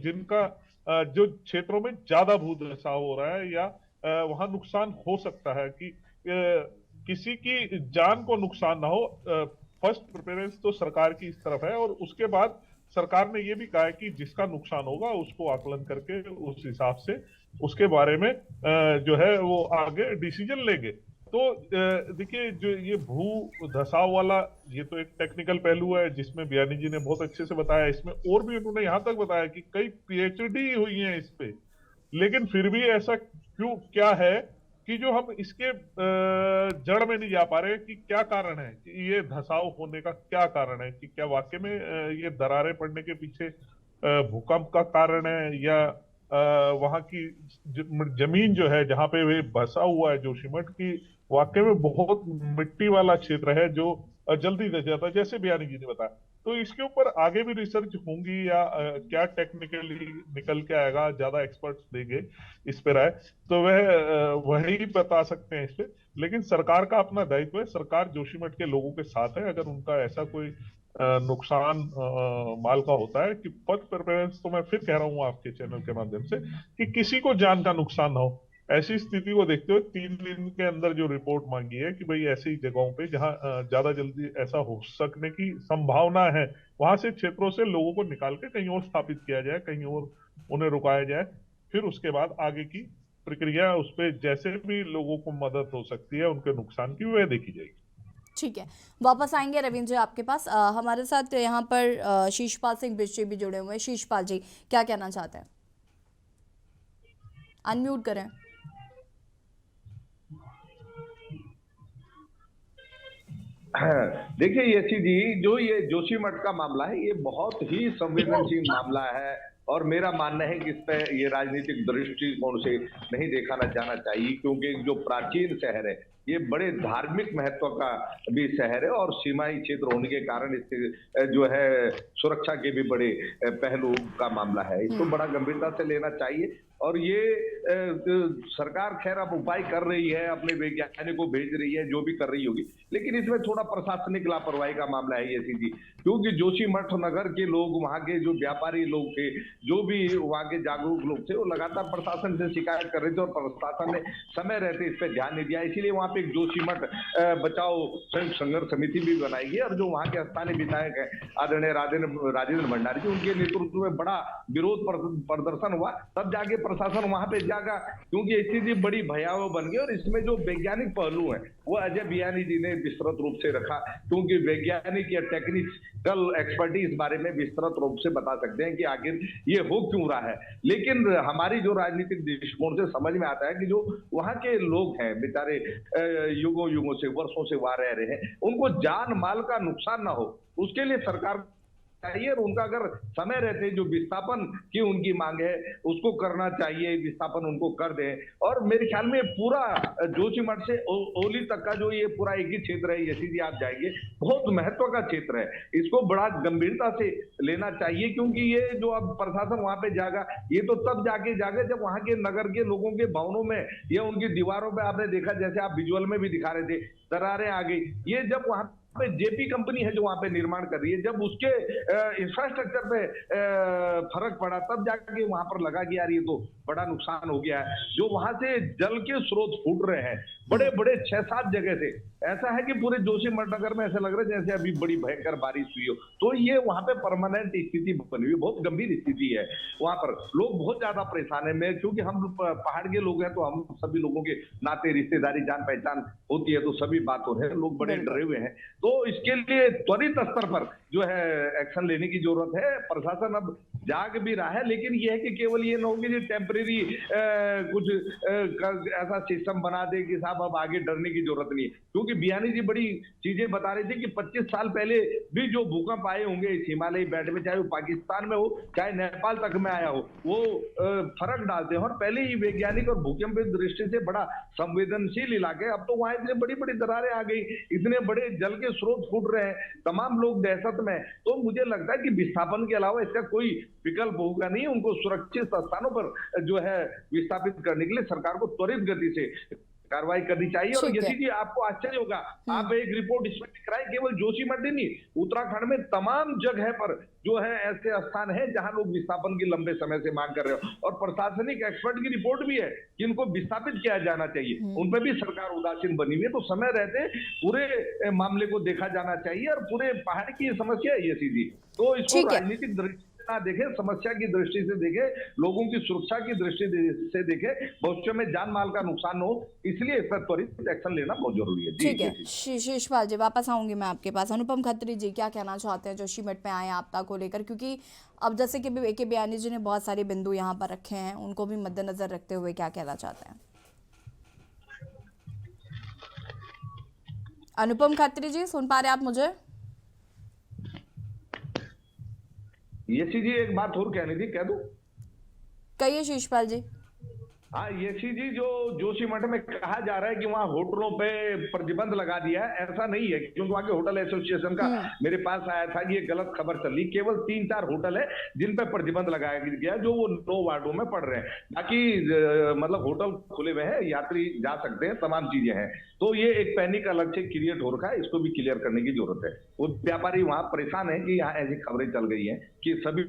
जिनका जो क्षेत्रों में ज्यादा भूधसाव हो रहा है या वहां नुकसान हो सकता है कि किसी की जान को नुकसान ना हो। फर्स्ट प्रेफरेंस तो सरकार की इस तरफ है, और उसके बाद सरकार ने ये भी कहा है कि जिसका नुकसान होगा उसको आकलन करके उस हिसाब से उसके बारे में जो है वो आगे डिसीजन लेंगे। तो देखिए, जो ये भू धसाव वाला, ये तो एक टेक्निकल पहलू है जिसमें बयानी जी ने बहुत अच्छे से बताया। इसमें और भी उन्होंने यहाँ तक बताया कि कई पीएचडी हुई है इस पे, लेकिन फिर भी ऐसा क्या है कि जो हम इसके जड़ में नहीं जा पा रहे कि क्या कारण है, कि ये धसाव होने का क्या कारण है, कि क्या वाकई में ये दरारें पड़ने के पीछे भूकंप का कारण है, या वहां की जमीन जो है जहां पे वे बसा हुआ है जोशीमठ की, वाकई में बहुत मिट्टी वाला क्षेत्र है जो जल्दी दस जाता है, जैसे बयानी जी ने बताया। तो इसके ऊपर आगे भी रिसर्च होंगी या क्या टेक्निकली निकल के आएगा, ज्यादा एक्सपर्ट्स देंगे इस पे राय, तो वही बता सकते हैं इस पे। लेकिन सरकार का अपना दायित्व है, सरकार जोशीमठ के लोगों के साथ है। अगर उनका ऐसा कोई नुकसान माल का होता है, कि फर्स्ट प्रेफरेंस तो मैं फिर कह रहा हूँ आपके चैनल के माध्यम से कि किसी को जान का नुकसान ना हो। ऐसी स्थिति को देखते हुए 3 दिन के अंदर जो रिपोर्ट मांगी है कि भाई ऐसी जगहों पे जहां ज्यादा जल्दी ऐसा हो सकने की संभावना है, वहां से क्षेत्रों से लोगों को निकाल के कहीं और स्थापित किया जाए, कहीं और उन्हें रुकाया जाए। फिर उसके बाद आगे की प्रक्रिया, उस पर जैसे भी लोगों को मदद हो सकती है उनके नुकसान की, वह देखी जाएगी। ठीक है, वापस आएंगे रविंद्र जी आपके पास। हमारे साथ यहाँ पर शीशपाल सिंह बिष्ट जी भी जुड़े हुए हैं। शीशपाल जी, क्या कहना चाहते हैं? अनम्यूट करें। देखिए यशी जी, जो ये जोशीमठ का मामला है, ये बहुत ही संवेदनशील मामला है, और मेरा मानना है कि इस पर ये राजनीतिक दृष्टिकोण से नहीं देखा जाना चाहिए, क्योंकि जो प्राचीन शहर है, ये बड़े धार्मिक महत्व का भी शहर है, और सीमाई क्षेत्र होने के कारण इससे जो है सुरक्षा के भी बड़े पहलू का मामला है। इसको बड़ा गंभीरता से लेना चाहिए। और ये सरकार खैर अब उपाय कर रही है, अपने वैज्ञानिकों को भेज रही है, जो भी कर रही होगी, लेकिन इसमें थोड़ा प्रशासनिक लापरवाही का मामला है ये सीधी, क्योंकि जोशीमठ नगर के लोग, वहां के जो व्यापारी लोग थे, जो भी वहां के जागरूक लोग थे, वो लगातार प्रशासन से शिकायत कर रहे थे, और प्रशासन ने समय रहते इस पर ध्यान नहीं दिया। इसीलिए वहां पे एक जोशीमठ बचाओ संयुक्त संघर्ष समिति भी बनाई है, और जो वहां के स्थानीय विधायक है आदरणीय राजेंद्र भंडारी जी, उनके नेतृत्व में बड़ा विरोध प्रदर्शन हुआ, तब जाके प्रशासन वहां पे जागा, क्योंकि स्थिति बड़ी भयावह बन गई। और इसमें जो वैज्ञानिक पहलू है वो अजय बयानी जी ने विस्तृत रूप से रखा, क्योंकि वैज्ञानिक या टेक्निकल एक्सपर्टी इस बारे में विस्तृत रूप से बता सकते हैं कि आखिर ये हो क्यों रहा है। लेकिन हमारी जो राजनीतिक दृष्टिकोण से समझ में आता है कि जो वहां के लोग हैं बेचारे, युगों से, वर्षों से वहां रह रहे हैं, उनको जान माल का नुकसान ना हो, उसके लिए सरकार चाहिए, और उनका अगर समय रहते जो विस्थापन की उनकी मांग है उसको करना चाहिए, विस्थापन उनको कर दें। और मेरे ख्याल में पूरा जोशीमठ से ओली तक का जो ये पूरा एक ही क्षेत्र है, यशी जी आप जाएंगे, बहुत महत्व का क्षेत्र है, इसको बड़ा गंभीरता से लेना चाहिए, क्योंकि ये जो अब प्रशासन वहां पे जाएगा, ये तो तब जाके जाएगा जब वहां के नगर के लोगों के भवनों में या उनकी दीवारों पे आपने देखा, जैसे आप विजुअल में भी दिखा रहे थे, दरारें आ गई। ये जब वहां पे जेपी कंपनी है जो वहां पे निर्माण कर रही है, जब उसके इंफ्रास्ट्रक्चर पे फर्क पड़ा, तब जाके वहां पर लगा कि यार ये तो बड़ा नुकसान हो गया है। जो वहां से जल के स्रोत फूट रहे हैं बड़े बड़े 6-7 जगह से, ऐसा है कि पूरे जोशीमठ नगर में ऐसा लग रहा है जैसे अभी बड़ी भयंकर बारिश हुई हो। तो ये वहां पे परमानेंट स्थिति बनी हुई, बहुत गंभीर स्थिति है। वहां पर लोग बहुत ज्यादा परेशान है। मैं क्योंकि हम पहाड़ के लोग हैं, तो हम सभी लोगों के नाते रिश्तेदारी जान पहचान होती है, तो सभी बात हो रहे हैं, लोग बड़े डरे हुए हैं। तो इसके लिए त्वरित स्तर पर जो है एक्शन लेने की जरूरत है। प्रशासन अब जाग भी रहा है, लेकिन यह है कि केवल ये न हो कि टेम्परेरी कुछ ऐसा सिस्टम बना दे कि साहब अब आगे डरने की जरूरत नहीं है। क्योंकि बयानी जी बड़ी चीजें बता रहे थे कि 25 साल पहले भी जो भूकंप आए होंगे इस हिमालयी बेल्ट में, चाहे वो पाकिस्तान में हो चाहे नेपाल तक में आया हो, वो फर्क डालते हैं। और पहले ही वैज्ञानिक और भूकंप की दृष्टि से बड़ा संवेदनशील इलाके, अब तो वहां इतने बड़ी बड़ी दरारें आ गई, इतने बड़े जल के स्रोत फूट रहे हैं, तमाम लोग दहशत में। तो मुझे लगता है कि विस्थापन के अलावा इसका कोई विकल्प होगा नहीं। उनको सुरक्षित स्थानों पर जो है विस्थापित करने के लिए सरकार को त्वरित गति से कार्रवाई करनी चाहिए। और ठीक है। यशी जी, आपको आश्चर्य होगा, आप एक रिपोर्ट इसमें दिख रहा है, केवल जोशीमठ ही नहीं, उत्तराखंड में तमाम जगह पर जो है ऐसे स्थान है जहां लोग विस्थापन की लंबे समय से मांग कर रहे हो, और प्रशासनिक एक्सपर्ट की रिपोर्ट भी है कि इनको विस्थापित किया जाना चाहिए। उन पर भी सरकार उदासीन बनी हुई है। तो समय रहते पूरे मामले को देखा जाना चाहिए, और पूरे पहाड़ की समस्या है यशी जी, तो इसको ठीक है। राजनीतिक दृष्टि ना देखे, समस्या की दृष्टि से देखे, लोगों की सुरक्षा की दृष्टि से देखे, भविष्य में जान माल का नुकसान हो, इसलिए इस पर त्वरित एक्शन लेना बहुत जरूरी है। ठीक है शिशपाल जी, वापस आऊंगी मैं आपके पास। अनुपम खत्री जी, क्या कहना चाहते हैं जोशीमठ में आए आपदा को लेकर, क्योंकि अब जैसे कि ए के बयानी जी ने बहुत सारे बिंदु यहाँ पर रखे हैं, उनको भी मद्देनजर रखते हुए क्या कहना चाहते हैं? अनुपम खत्री जी, सुन पा रहे आप मुझे? यशी जी, एक बात और कहनी थी, कह दूं? कहिए शिशपाल जी। हाँ यशी जी, जो जोशीमठ में कहा जा रहा है कि वहाँ होटलों पे प्रतिबंध लगा दिया है, ऐसा नहीं है, क्योंकि वहाँ के होटल एसोसिएशन का मेरे पास आया था कि ये गलत खबर चली। केवल 3-4 होटल है जिन पे प्रतिबंध लगाया गया, जो वो 9 वार्डों में पड़ रहे हैं। बाकी मतलब होटल खुले हुए हैं, यात्री जा सकते हैं, तमाम चीजें हैं। तो ये एक पैनिक अलग से क्रिएट हो रखा है, इसको भी क्लियर करने की जरूरत है। वो व्यापारी वहाँ परेशान है कि यहाँ ऐसी खबरें चल गई है कि सभी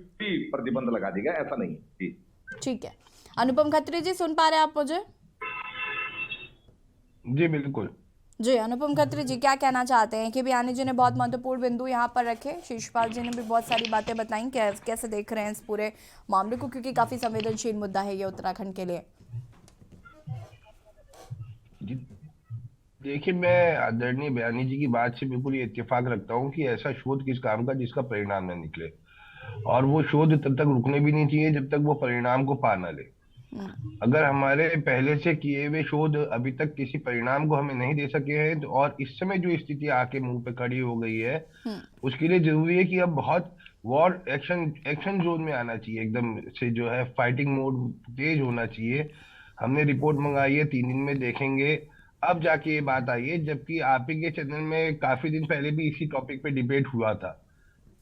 प्रतिबंध लगा दिया, ऐसा नहीं है। ठीक है, अनुपम खत्री जी, सुन पा रहे हैं आप मुझे? जी बिल्कुल। जी अनुपम खत्री जी, क्या कहना चाहते हैं कि बयानी जी ने बहुत महत्वपूर्ण बिंदु यहाँ पर रखे, शिशपाल जी ने भी बहुत सारी बातें बताई, कैसे देख रहे हैं इस पूरे मामले को, क्योंकि काफी संवेदनशील मुद्दा है ये उत्तराखंड के लिए। जी देखिए, मैं आदरणीय बयानी जी की बात से बिल्कुल ये इत्तेफाक रखता हूँ कि ऐसा शोध किस काम का जिसका परिणाम न निकले, और वो शोध तब तक रुकने भी नहीं चाहिए जब तक वो परिणाम को पा न ले। अगर हमारे पहले से किए हुए शोध अभी तक किसी परिणाम को हमें नहीं दे सके हैं, तो और इस समय जो स्थिति आके मुंह पे खड़ी हो गई है, उसके लिए जरूरी है कि अब बहुत वॉर एक्शन जोन में आना चाहिए, एकदम से जो है फाइटिंग मोड तेज होना चाहिए। हमने रिपोर्ट मंगाई है, 3 दिन में देखेंगे, अब जाके ये बात आई है। जबकि आप ही के चैनल में काफी दिन पहले भी इसी टॉपिक पे डिबेट हुआ था,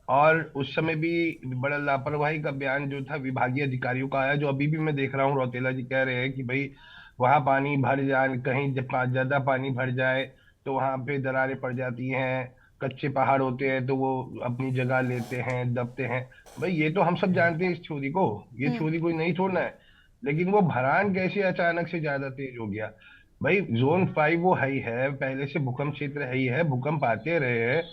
और उस समय भी बड़ा लापरवाही का बयान जो था विभागीय अधिकारियों का आया, जो अभी भी मैं देख रहा हूँ रौतेला जी कह रहे हैं कि भाई वहां पानी भर जाए, कहीं ज्यादा पानी भर जाए तो वहां पे दरारें पड़ जाती हैं, कच्चे पहाड़ होते हैं तो वो अपनी जगह लेते हैं, दबते हैं। भाई ये तो हम सब जानते हैं इस थ्योरी को, ये थ्योरी कोई नहीं छोड़ना है, लेकिन वो भरान कैसे अचानक से ज्यादा तेज हो गया? भाई जोन 5 वो है ही पहले से भूकंप क्षेत्र है ही है, भूकंप आते रहे हैं,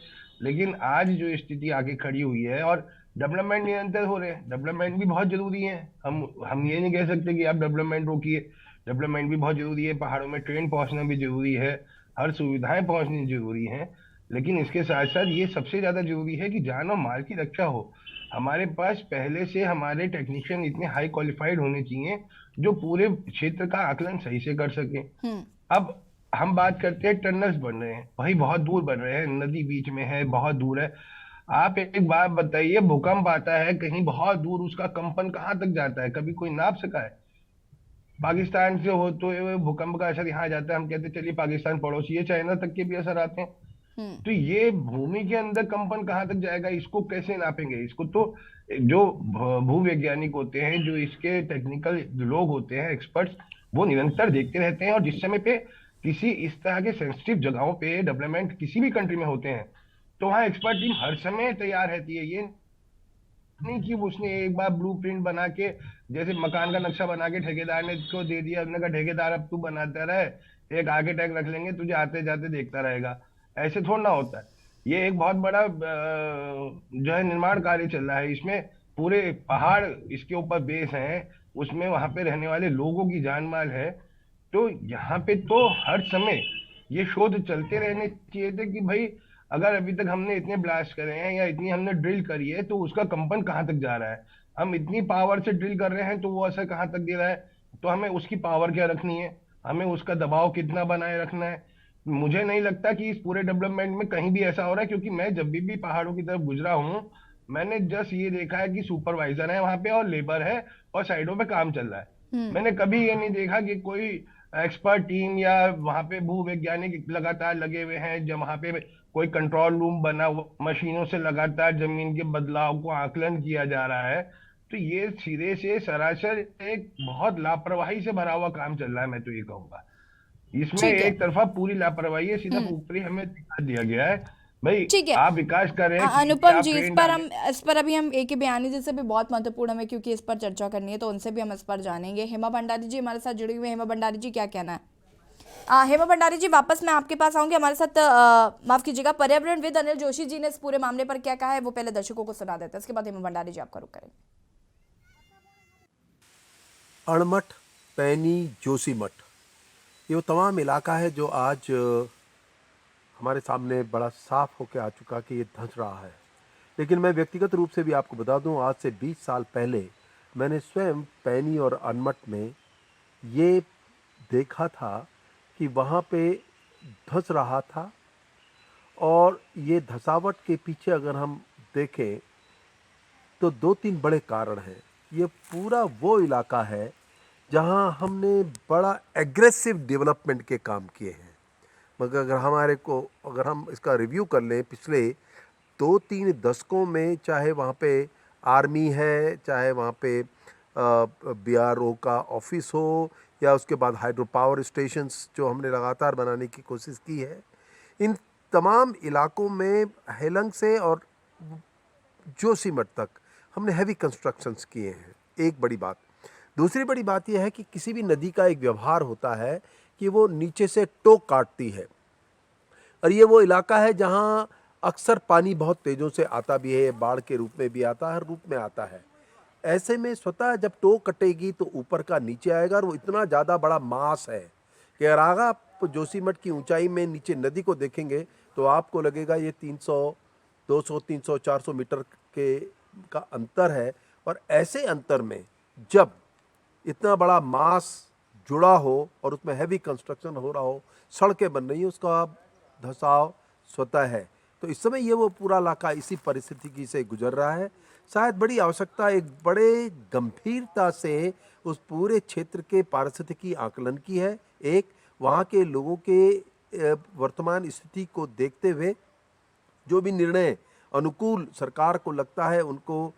लेकिन आज जो स्थिति आगे खड़ी हुई है, और डेवलपमेंट निरंतर हो रहे हैं, डेवलपमेंट भी बहुत जरूरी है। हम ये नहीं कह सकते कि आप डेवलपमेंट रोकिए, डेवलपमेंट भी बहुत जरूरी है, पहाड़ों में ट्रेन पहुंचना भी जरूरी है, हर सुविधाएं पहुंचनी जरूरी है, लेकिन इसके साथ साथ ये सबसे ज्यादा जरूरी है कि जान और माल की रक्षा हो। हमारे पास पहले से हमारे टेक्नीशियन इतने हाई क्वालिफाइड होने चाहिए जो पूरे क्षेत्र का आकलन सही से कर सके। अब हम बात करते हैं टनल्स बन रहे हैं, भाई बहुत दूर बन रहे हैं, नदी बीच में है, बहुत दूर है। आप एक बात बताइए, भूकंप आता है कहीं बहुत दूर, उसका कंपन कहाँ तक जाता है? कभी कोई नाप सका है? पाकिस्तान से हो तो भूकंप का असर यहाँ जाता है, हम कहते चलिए पाकिस्तान पड़ोसी है, चाइना तक के भी असर आते हैं। तो ये भूमि के अंदर कंपन कहाँ तक जाएगा, इसको कैसे नापेंगे? इसको तो जो भूवैज्ञानिक होते हैं, जो इसके टेक्निकल लोग होते हैं, एक्सपर्ट्स, वो निरंतर देखते रहते हैं। और जिस समय पे किसी इस तरह के सेंसिटिव जगहों पे डेवलपमेंट किसी भी कंट्री में होते हैं, तो वहाँ एक्सपर्ट टीम हर समय तैयार रहती है। ये नहीं कि उसने एक बार ब्लूप्रिंट बना के, जैसे मकान का नक्शा बना के ठेकेदार ने को दे दिया, उसने कहा ठेकेदार अब तू बनाता रहे, एक आर्किटेक्ट रख लेंगे, तुझे आते जाते देखता रहेगा। ऐसे थोड़ा ना होता है। ये एक बहुत बड़ा जो है निर्माण कार्य चल रहा है, इसमें पूरे पहाड़ इसके ऊपर बेस है, उसमें वहां पे रहने वाले लोगों की जान माल है। तो यहाँ पे तो हर समय ये शोध चलते रहने चाहिए थे कि भाई अगर अभी तक हमने इतने ब्लास्ट करे हैं या इतनी हमने ड्रिल करी है, तो उसका कंपन कहाँ तक जा रहा है? हम इतनी पावर से ड्रिल कर रहे हैं तो वो असर कहाँ तक दे रहा है? तो हमें उसकी पावर क्या रखनी है, हमें उसका दबाव कितना बनाए रखना है। मुझे नहीं लगता कि इस पूरे डेवलपमेंट में कहीं भी ऐसा हो रहा है, क्योंकि मैं जब भी पहाड़ों की तरफ गुजरा हूँ, मैंने जस्ट ये देखा है कि सुपरवाइजर है वहां पे और लेबर है और साइडों पे काम चल रहा है। मैंने कभी ये नहीं देखा कि कोई एक्सपर्ट टीम या वहां पे भूवैज्ञानिक लगातार लगे हुए हैं, जब वहां पे कोई कंट्रोल रूम बना, मशीनों से लगातार जमीन के बदलाव को आकलन किया जा रहा है। तो ये सिरे से सरासर एक बहुत लापरवाही से भरा हुआ काम चल रहा है, मैं तो ये कहूंगा। इसमें ठीक है। एक तरफा पूरी लापरवाही है, सीधा ऊपरी हमें दिखा दिया गया है भाई ठीक है आप विकास कर रहे हैं कि अनुपम आप जी, ट्रेन डालें। इस पर अभी हम AK बयानी जी से भी बहुत महत्वपूर्ण हमें, क्योंकि इस पर चर्चा करनी है तो उनसे भी हम इस पर जानेंगे। हेमा भंडारी जी हमारे साथ जुड़ी हुई हैं। हेमा भंडारी जी, क्या कहना है? हेमा भंडारी जी, वापस मैं आपके पास आऊंगी। हमारे साथ माफ कीजिएगा, पर्यावरणविद अनिल जोशी जी ने इस पूरे मामले पर क्या कहा है वो पहले दर्शकों को सुना देते हैं, उसके बाद हेमा भंडारी जी आपका रुख करेंगे। अणमठ, पैनी, जोशीमठ, ये वो तमाम इलाका है जो आज हमारे सामने बड़ा साफ होकर आ चुका कि ये धंस रहा है। लेकिन मैं व्यक्तिगत रूप से भी आपको बता दूं, आज से 20 साल पहले मैंने स्वयं पैनी और अणमठ में ये देखा था कि वहाँ पे धंस रहा था। और ये धसावट के पीछे अगर हम देखें तो 2-3 बड़े कारण हैं। ये पूरा वो इलाका है जहाँ हमने बड़ा एग्रेसिव डेवलपमेंट के काम किए हैं। मगर अगर हम इसका रिव्यू कर लें पिछले 2-3 दशकों में, चाहे वहाँ पे आर्मी है, चाहे वहाँ पे BRO का ऑफिस हो, या उसके बाद हाइड्रो पावर स्टेशंस जो हमने लगातार बनाने की कोशिश की है, इन तमाम इलाकों में हेलंग से और जोशीमठ तक हमने हैवी कंस्ट्रक्शंस किए हैं। एक बड़ी बात। दूसरी बड़ी बात यह है कि किसी भी नदी का एक व्यवहार होता है कि वो नीचे से टोक काटती है, और ये वो इलाका है जहाँ अक्सर पानी बहुत तेज़ों से आता भी है, बाढ़ के रूप में भी आता है, हर रूप में आता है। ऐसे में स्वतः जब टोक कटेगी तो ऊपर का नीचे आएगा, और वो इतना ज़्यादा बड़ा मास है कि अगर आगे आप जोशीमठ की ऊंचाई में नीचे नदी को देखेंगे तो आपको लगेगा ये 300, 200, 300, 400 मीटर का अंतर है। और ऐसे अंतर में जब इतना बड़ा मास जुड़ा हो और उसमें हैवी कंस्ट्रक्शन हो रहा हो, सड़कें बन रही हैं, उसका धसाव स्वतः है। तो इस समय ये वो पूरा इलाका इसी परिस्थिति से गुजर रहा है। शायद बड़ी आवश्यकता एक बड़े गंभीरता से उस पूरे क्षेत्र के पारिस्थितिकी आकलन की है। एक, वहाँ के लोगों के वर्तमान स्थिति को देखते हुए जो भी निर्णय अनुकूल सरकार को लगता है उनको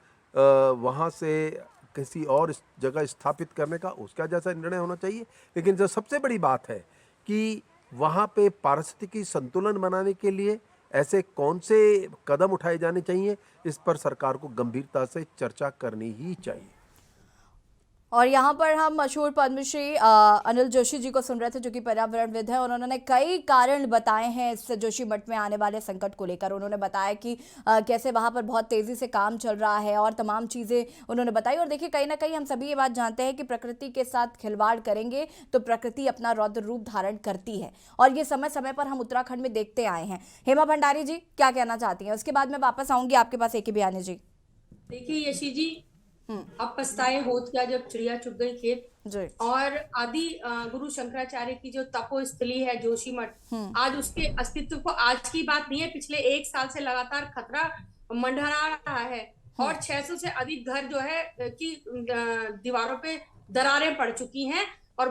वहाँ से किसी और जगह स्थापित करने का, उसका जैसा निर्णय होना चाहिए। लेकिन जो सबसे बड़ी बात है कि वहाँ पे पारिस्थितिकी संतुलन बनाने के लिए ऐसे कौन से कदम उठाए जाने चाहिए, इस पर सरकार को गंभीरता से चर्चा करनी ही चाहिए। और यहाँ पर हम मशहूर पद्मश्री अनिल जोशी जी को सुन रहे थे, जो कि पर्यावरणविद है। उन्होंने कई कारण बताए हैं इस जोशीमठ में आने वाले संकट को लेकर। उन्होंने बताया कि कैसे वहाँ पर बहुत तेज़ी से काम चल रहा है और तमाम चीज़ें उन्होंने बताई। और देखिए, कहीं ना कहीं हम सभी ये बात जानते हैं कि प्रकृति के साथ खिलवाड़ करेंगे तो प्रकृति अपना रौद्र रूप धारण करती है, और ये समय समय पर हम उत्तराखंड में देखते आए हैं। हेमा भंडारी जी क्या कहना चाहती हैं? उसके बाद मैं वापस आऊँगी आपके पास AK बयानी जी। देखिए यशी जी, अब पछताए होत क्या जब चिड़िया चुग गई खेत। और आदि गुरु शंकराचार्य की जो तपो स्थली है जोशीमठ, आज उसके अस्तित्व को आज की बात नहीं है, पिछले 1 साल से लगातार खतरा मंडरा रहा है। और 600 से अधिक घर जो है कि दीवारों पे दरारें पड़ चुकी हैं। और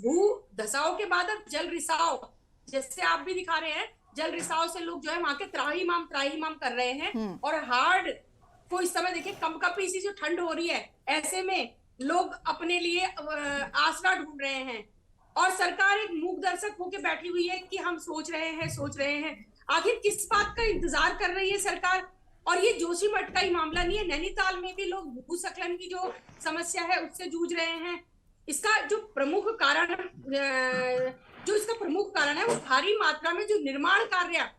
भू धसाव के बाद अब जल रिसाव, जैसे आप भी दिखा रहे हैं, जल रिसाव से लोग जो है वहां के त्राहीमाम कर रहे हैं। और हार्ड को इस समय देखिए कंपकपी सी जो ठंड हो रही है, ऐसे में लोग अपने लिए आसरा ढूंढ रहे हैं। और सरकार एक मूक दर्शक होके बैठी हुई है कि हम सोच रहे हैं। आखिर किस बात का इंतजार कर रही है सरकार? और ये जोशीमठ का ही मामला नहीं है, नैनीताल में भी लोग भूस्खलन की जो समस्या है उससे जूझ रहे हैं। इसका जो प्रमुख कारण है वो भारी मात्रा में जो निर्माण कार्य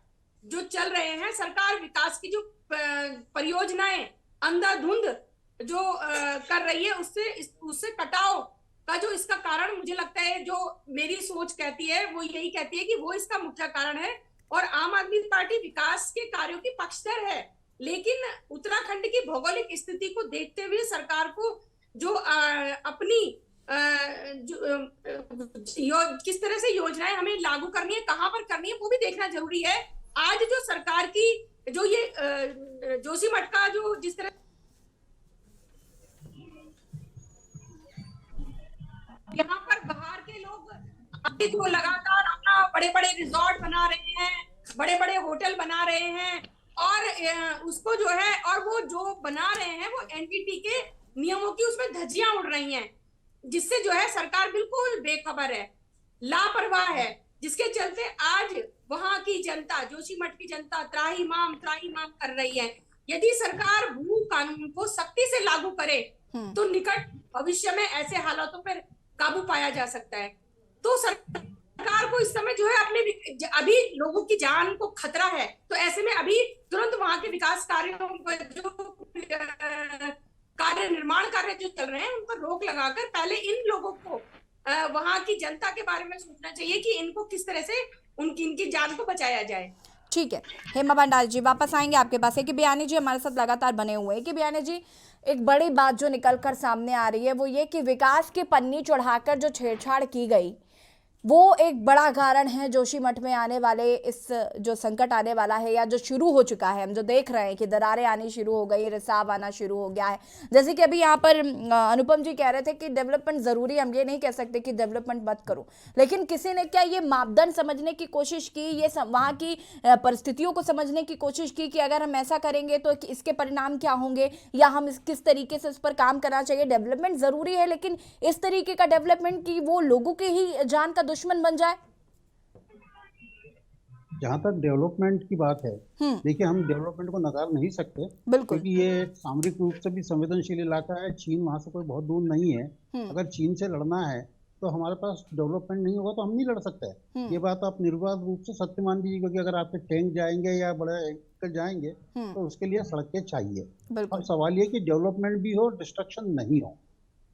जो चल रहे हैं, सरकार विकास की जो परियोजनाएं अंधाधुंध जो कर रही है, उससे कटाव का जो इसका कारण मुझे लगता है, जो मेरी सोच कहती है वो यही कहती है कि वो इसका मुख्य कारण है। और आम आदमी पार्टी विकास के कार्यों की पक्षधर है, लेकिन उत्तराखंड की भौगोलिक स्थिति को देखते हुए सरकार को जो अपनी किस तरह से योजनाएं हमें लागू करनी है, कहां पर करनी है, वो भी देखना जरूरी है। आज जो सरकार की जो ये जोशीमठ का जो जिस तरह यहाँ पर बाहर के लोग अभी जो लगातार अपना बड़े बड़े रिजॉर्ट बना रहे हैं, बड़े बड़े होटल बना रहे हैं, और उसको जो है, और वो जो बना रहे हैं वो NGT के नियमों की उसमें धज्जियां उड़ रही हैं, जिससे जो है सरकार बिल्कुल बेखबर है। लापरवाह है, जिसके चलते आज वहां की जनता, जोशीमठ की जनता त्राहिमाम कर रही है। यदि सरकार भू कानून को सख्ती से लागू करे तो निकट भविष्य में ऐसे हालातों पर काबू पाया जा सकता है। तो सरकार को इस समय जो है अपने, अभी लोगों की जान को खतरा है, तो ऐसे में अभी तुरंत वहां के विकास कार्यों पर जो कार्य निर्माण कार्य जो चल रहे हैं उन पर रोक लगाकर पहले इन लोगों को, वहां की जनता के बारे में सोचना चाहिए कि इनको किस तरह से इनकी जान को बचाया जाए। ठीक है, हेमा भंडारी जी वापस आएंगे आपके पास। है कि बयानी जी हमारे साथ लगातार बने हुए हैं। कि बयानी जी, एक बड़ी बात जो निकल कर सामने आ रही है वो ये कि विकास की पन्नी चढ़ाकर जो छेड़छाड़ की गई वो एक बड़ा कारण है जोशीमठ में आने वाले इस जो संकट आने वाला है या जो शुरू हो चुका है। हम जो देख रहे हैं कि दरारें आनी शुरू हो गई, रिसाव आना शुरू हो गया है। जैसे कि अभी यहाँ पर अनुपम जी कह रहे थे कि डेवलपमेंट ज़रूरी, हम ये नहीं कह सकते कि डेवलपमेंट मत करो, लेकिन किसी ने क्या ये मापदंड समझने की कोशिश की, ये वहाँ की परिस्थितियों को समझने की कोशिश की कि अगर हम ऐसा करेंगे तो इसके परिणाम क्या होंगे, या हम किस तरीके से उस पर काम करना चाहिए। डेवलपमेंट ज़रूरी है, लेकिन इस तरीके का डेवलपमेंट की वो लोगों के ही जान का दुश्मन बन जाए। जहाँ तक डेवलपमेंट की बात है, देखिए हम डेवलपमेंट को नकार नहीं सकते, क्योंकि ये सामरिक रूप से भी संवेदनशील इलाका है। चीन वहाँ से कोई बहुत दूर नहीं है। अगर चीन से लड़ना है तो हमारे पास डेवलपमेंट नहीं होगा तो हम नहीं लड़ सकते। ये बात आप निर्बाध रूप से सत्य मान लीजिए, क्योंकि अगर आपके टैंक जाएंगे या बड़े व्हीकल जाएंगे तो उसके लिए सड़कें चाहिए। और सवाल ये कि डेवलपमेंट भी हो, डिस्ट्रक्शन नहीं हो।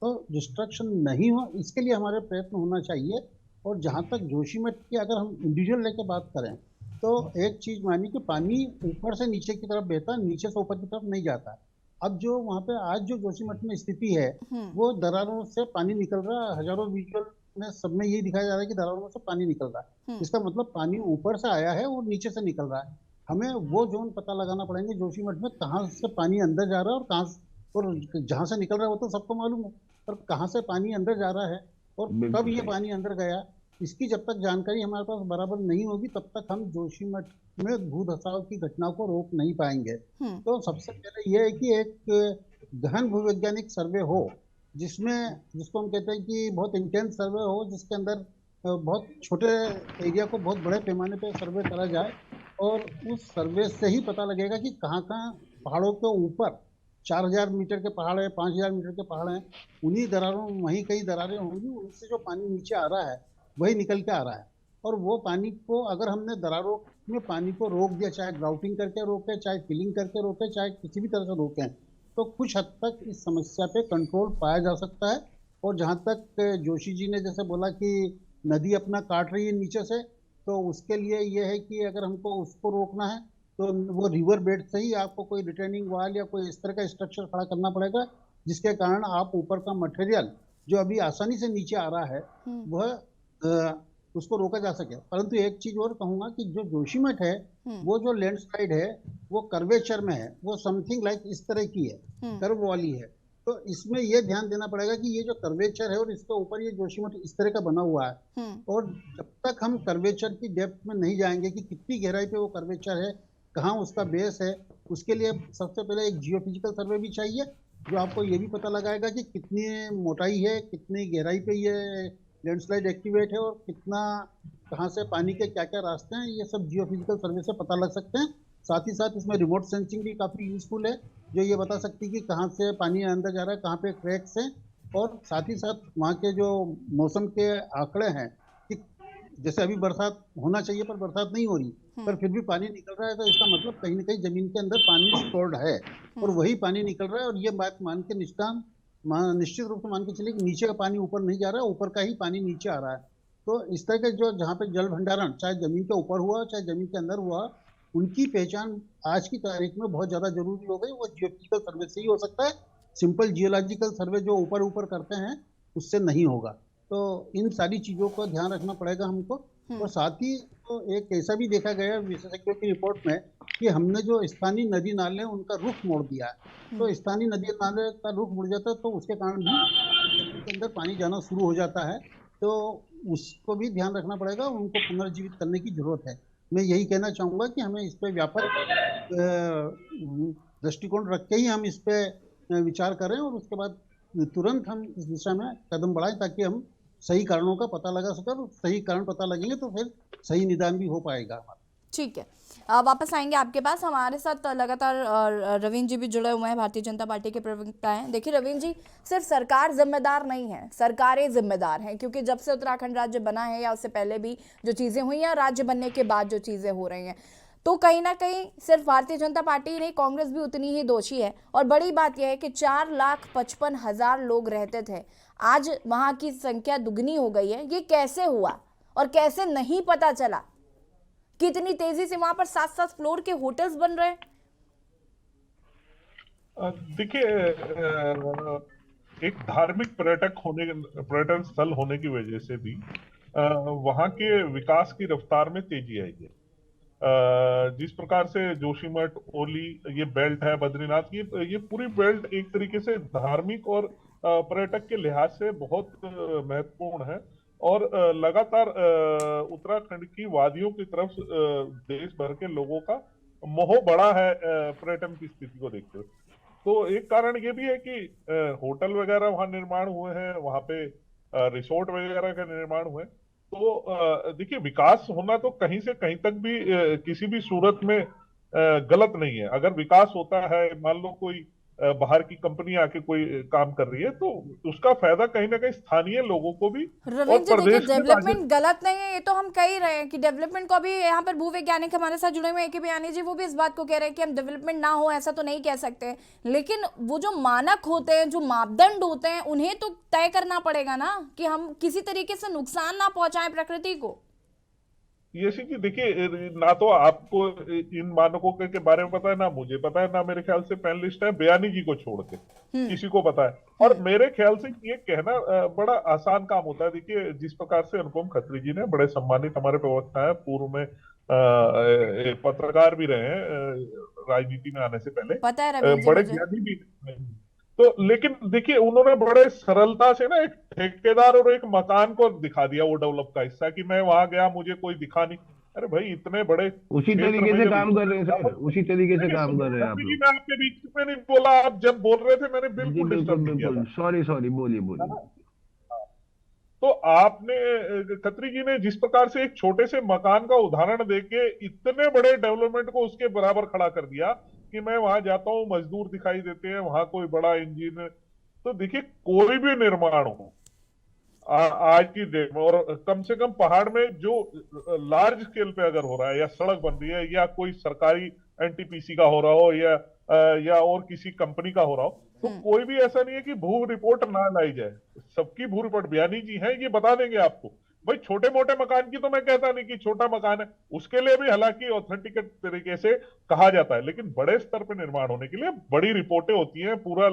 तो डिस्ट्रक्शन नहीं हो, इसके लिए हमारे प्रयत्न होना चाहिए। और जहाँ तक जोशीमठ की अगर हम इंडिविजुअल लेके बात करें तो एक चीज मानी कि पानी ऊपर से नीचे की तरफ बहता है, नीचे से ऊपर की तरफ नहीं जाता। अब जो वहाँ पे आज जो जोशीमठ में स्थिति है वो दरारों से पानी निकल रहा है। हजारों विजुअल में सब में यही दिखाया जा रहा है कि दरारों से पानी निकल रहा है। इसका मतलब पानी ऊपर से आया है और नीचे से निकल रहा है। हमें वो जोन पता लगाना पड़ेंगे जोशीमठ में, कहाँ से पानी अंदर जा रहा है और जहाँ से निकल रहा है वो तो सबको मालूम है, पर कहाँ से पानी अंदर जा रहा है और कब ये पानी अंदर गया, इसकी जब तक जानकारी हमारे पास बराबर नहीं होगी तब तक हम जोशीमठ में भू धसाव की घटना को रोक नहीं पाएंगे। तो सबसे पहले यह है कि एक गहन भूवैज्ञानिक सर्वे हो, जिसको हम कहते हैं कि बहुत इंटेंस सर्वे हो, जिसके अंदर बहुत छोटे एरिया को बहुत बड़े पैमाने पर सर्वे करा जाए। और उस सर्वे से ही पता लगेगा कि कहाँ कहाँ पहाड़ों के ऊपर 4000 मीटर के पहाड़ है, 5000 मीटर के पहाड़ हैं, उन्हीं दरारों वहीं कई दरारें होंगी, उनसे जो पानी नीचे आ रहा है वही निकल के आ रहा है। और वो पानी को अगर हमने दरारों में पानी को रोक दिया, चाहे ग्राउटिंग करके रोके, चाहे फिलिंग करके रोके, चाहे किसी भी तरह से रोकें, तो कुछ हद तक इस समस्या पे कंट्रोल पाया जा सकता है। और जहाँ तक जोशी जी ने जैसे बोला कि नदी अपना काट रही है नीचे से, तो उसके लिए ये है कि अगर हमको उसको रोकना है तो वो रिवर बेड से ही आपको कोई रिटेनिंग वाल या कोई इस तरह का स्ट्रक्चर खड़ा करना पड़ेगा, जिसके कारण आप ऊपर का मटेरियल जो अभी आसानी से नीचे आ रहा है वह उसको रोका जा सके। परंतु एक चीज और कहूंगा कि जो जोशीमठ है वो जो लैंडस्लाइड है वो कर्वेचर में है, वो समथिंग लाइक इस तरह की है, कर्व वाली है। तो इसमें यह ध्यान देना पड़ेगा कि ये जो कर्वेचर है और इसके ऊपर ये जोशीमठ इस तरह का बना हुआ है, और जब तक हम कर्वेचर की डेप्थ में नहीं जाएंगे कि कितनी गहराई पे वो कर्वेचर है, कहाँ उसका बेस है, उसके लिए सबसे पहले एक जियोफिजिकल सर्वे भी चाहिए जो आपको ये भी पता लगाएगा कि कितनी मोटाई है, कितनी गहराई पे ये लैंडस्लाइड एक्टिवेट है और कितना कहाँ से पानी के क्या क्या रास्ते हैं, ये सब जियोफिजिकल सर्वे से पता लग सकते हैं। साथ ही साथ इसमें रिमोट सेंसिंग भी काफ़ी यूजफुल है, जो ये बता सकती है कि कहाँ से पानी अंदर जा रहा है, कहाँ पे क्रैक्स हैं। और साथ ही साथ वहाँ के जो मौसम के आंकड़े हैं कि जैसे अभी बरसात होना चाहिए पर बरसात नहीं हो रही, पर फिर भी पानी निकल रहा है, तो इसका मतलब कहीं ना कहीं जमीन के अंदर पानी स्टोर्ड है और वही पानी निकल रहा है। और ये बात मान के निश्चित रूप से मान के चलिए कि नीचे का पानी ऊपर नहीं जा रहा है, ऊपर का ही पानी नीचे आ रहा है। तो इस तरह के जो जहाँ पे जल भंडारण चाहे जमीन के ऊपर हुआ चाहे जमीन के अंदर हुआ, उनकी पहचान आज की तारीख में बहुत ज्यादा जरूरी हो गई। वो जियोफिजिकल सर्वे से ही हो सकता है, सिंपल जियोलॉजिकल सर्वे जो ऊपर ऊपर करते हैं उससे नहीं होगा। तो इन सारी चीजों का ध्यान रखना पड़ेगा हमको। और साथ ही तो एक ऐसा भी देखा गया विशेषज्ञों की रिपोर्ट में कि हमने जो स्थानीय नदी नाले उनका रुख मोड़ दिया है, तो स्थानीय नदी नाले का रुख मुड़ जाता है तो उसके कारण भी के अंदर पानी जाना शुरू हो जाता है। तो उसको भी ध्यान रखना पड़ेगा, उनको पुनर्जीवित करने की जरूरत है। मैं यही कहना चाहूंगा कि हमें इस पे व्यापक दृष्टिकोण रख के ही हम इस पे विचार करें और उसके बाद तुरंत हम इस दिशा में कदम बढ़ाएं ताकि हम सही कारणों का पता लगा सके, और सही कारण पता लगेंगे तो फिर सही निदान भी हो पाएगा। ठीक है, वापस आएंगे आपके पास। हमारे साथ लगातार रवींद्र जी भी जुड़े हुए हैं, भारतीय जनता पार्टी के प्रवक्ता हैं। देखिए रवींद्र जी, सिर्फ सरकार जिम्मेदार नहीं है, सरकारें जिम्मेदार हैं, क्योंकि जब से उत्तराखंड राज्य बना है या उससे पहले भी जो चीज़ें हुई हैं, राज्य बनने के बाद जो चीज़ें हो रही हैं, तो कहीं ना कहीं सिर्फ भारतीय जनता पार्टी नहीं, कांग्रेस भी उतनी ही दोषी है। और बड़ी बात यह है कि 4,55,000 लोग रहते थे, आज वहाँ की संख्या दुगनी हो गई है। ये कैसे हुआ और कैसे नहीं पता चला? कितनी तेजी से वहां पर 7-7 फ्लोर के होटल्स बन रहे हैं। देखिए, एक धार्मिक पर्यटन स्थल होने की वजह से भी वहां के विकास की रफ्तार में तेजी आई है। जिस प्रकार से जोशीमठ, ओली, ये बेल्ट है, बद्रीनाथ, ये पूरी बेल्ट एक तरीके से धार्मिक और पर्यटक के लिहाज से बहुत महत्वपूर्ण है। और लगातार उत्तराखंड की वादियों की तरफ देश भर के लोगों का मोह बढ़ा है पर्यटन की स्थिति को देखते हुए। तो एक कारण ये भी है कि होटल वगैरह वहाँ निर्माण हुए हैं, वहाँ पे रिसोर्ट वगैरह का निर्माण हुए। तो देखिए, विकास होना तो कहीं से कहीं तक भी किसी भी सूरत में गलत नहीं है। अगर विकास होता है, मान लो कोई बाहर की कंपनी आके कोई काम कर रही है, तो उसका फायदा कहीं ना कहीं स्थानीय लोगों को भी और प्रदेश में। डेवलपमेंट गलत नहीं है, ये तो हम कह ही रहे हैं कि डेवलपमेंट को भी, यहाँ पर भूवैज्ञानिक हमारे साथ जुड़े हुए हैं बयानी जी, वो भी इस बात को कह रहे हैं कि हम डेवलपमेंट ना हो ऐसा तो नहीं कह सकते, लेकिन वो जो मानक होते हैं, जो मापदंड होते हैं, उन्हें तो तय करना पड़ेगा ना, कि हम किसी तरीके से नुकसान ना पहुंचाएं प्रकृति को। ये जी देखिए, ना तो आपको इन मानकों के बारे में पता है, ना मुझे पता है, ना मेरे ख्याल से पैनलिस्ट है बयानी जी को छोड़ के किसी को पता है। और मेरे ख्याल से ये कहना बड़ा आसान काम होता है। देखिए, जिस प्रकार से अनुपम खत्री जी ने, बड़े सम्मानित हमारे प्रवक्ता है, पूर्व में पत्रकार भी रहे हैं राजनीति में आने से पहले, पता है बड़े ज्ञानी भी। तो लेकिन देखिए, उन्होंने बड़े सरलता से ना एक ठेकेदार और एक मकान को दिखा दिया वो डेवलप का हिस्सा, कि मैं वहां गया, मुझे कोई दिखा नहीं। अरे भाई, इतने बड़े उसी तरीके से काम कर रहे हैं सर, उसी तरीके से काम कर रहे हैं आप लोग। मैं आपके बीच में नहीं बोला, आप जब बोल रहे थे मैंने बिल्कुल डिस्टर्ब नहीं किया। सॉरी, बोलिए। तो आपने, खत्री जी ने जिस प्रकार से एक छोटे से मकान का उदाहरण देके इतने बड़े डेवलपमेंट को उसके बराबर खड़ा कर दिया कि मैं वहां जाता हूं, मजदूर दिखाई देते हैं, वहां कोई बड़ा इंजीनियर। तो देखिए, कोई भी निर्माण हो आज की डेट में, और कम से कम पहाड़ में जो लार्ज स्केल पे अगर हो रहा है, या सड़क बन रही है, या कोई सरकारी एनटीपीसी का हो रहा हो, या और किसी कंपनी का हो रहा हो, तो कोई भी ऐसा नहीं है कि भू रिपोर्ट ना लाई जाए। सबकी भू रिपोर्ट बयानी जी है, ये बता देंगे आपको। भाई, छोटे मोटे मकान की तो मैं कहता नहीं कि छोटा मकान है, उसके लिए भी हालांकि ऑथेंटिकेट तरीके से कहा जाता है, लेकिन बड़े स्तर पर निर्माण होने के लिए बड़ी रिपोर्टें होती हैं। पूरा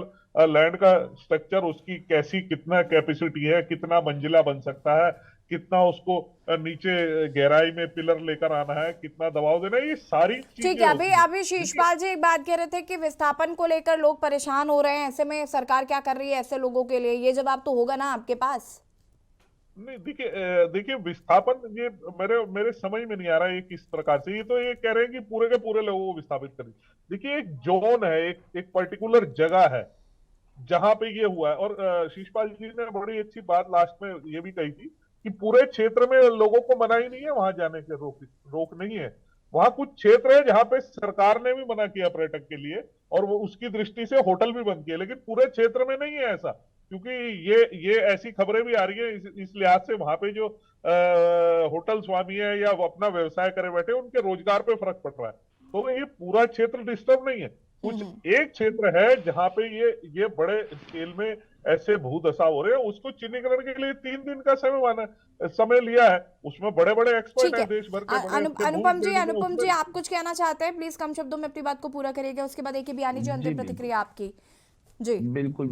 लैंड का स्ट्रक्चर, उसकी कैसी, कितना कैपेसिटी है, कितना मंजिला बन सकता है, कितना उसको नीचे गहराई में पिलर लेकर आना है, कितना दबाव देना है, ये सारी चीजें। ठीक है, अभी शीशपाल जी एक बात कह रहे थे कि विस्थापन को लेकर लोग परेशान हो रहे हैं, ऐसे में सरकार क्या कर रही है ऐसे लोगों के लिए? ये जवाब तो होगा ना आपके पास? नहीं, देखिए विस्थापन, ये मेरे समझ में नहीं आ रहा है ये किस प्रकार से। ये तो ये कह रहे हैं कि पूरे के पूरे लोगों को विस्थापित करें। देखिए, एक जोन है, एक पर्टिकुलर जगह है जहां पे ये हुआ है। और शीशपाल जी ने बड़ी अच्छी बात लास्ट में ये भी कही थी कि पूरे क्षेत्र में लोगों को मना ही नहीं है वहां जाने के, रोक नहीं है। वहां कुछ क्षेत्र है जहां पे सरकार ने भी मना किया पर्यटक के लिए, और वो उसकी दृष्टि से होटल भी बंद किए, लेकिन पूरे क्षेत्र में नहीं है ऐसा। क्योंकि ये ऐसी खबरें भी आ रही है, इस लिहाज से वहां पे जो होटल स्वामी है या वो अपना व्यवसाय करे बैठे, उनके रोजगार पे फर्क पड़ रहा है। तो ये पूरा क्षेत्र डिस्टर्ब नहीं है। कुछ एक क्षेत्र है जहां पे ये बड़े स्केल में ऐसे भूदशा हो रहे हैं, उसको चिन्हीकरण के लिए 3 दिन का समय लिया है। उसमें बड़े बड़े एक्सपर्ट हैं देश भर के। अनुपम जी, आप कुछ कहना चाहते हैं? प्लीज कम शब्दों में अपनी बात को पूरा करिएगा, उसके बाद एक बयानी जी अंतिम प्रतिक्रिया आपकी। जी बिल्कुल,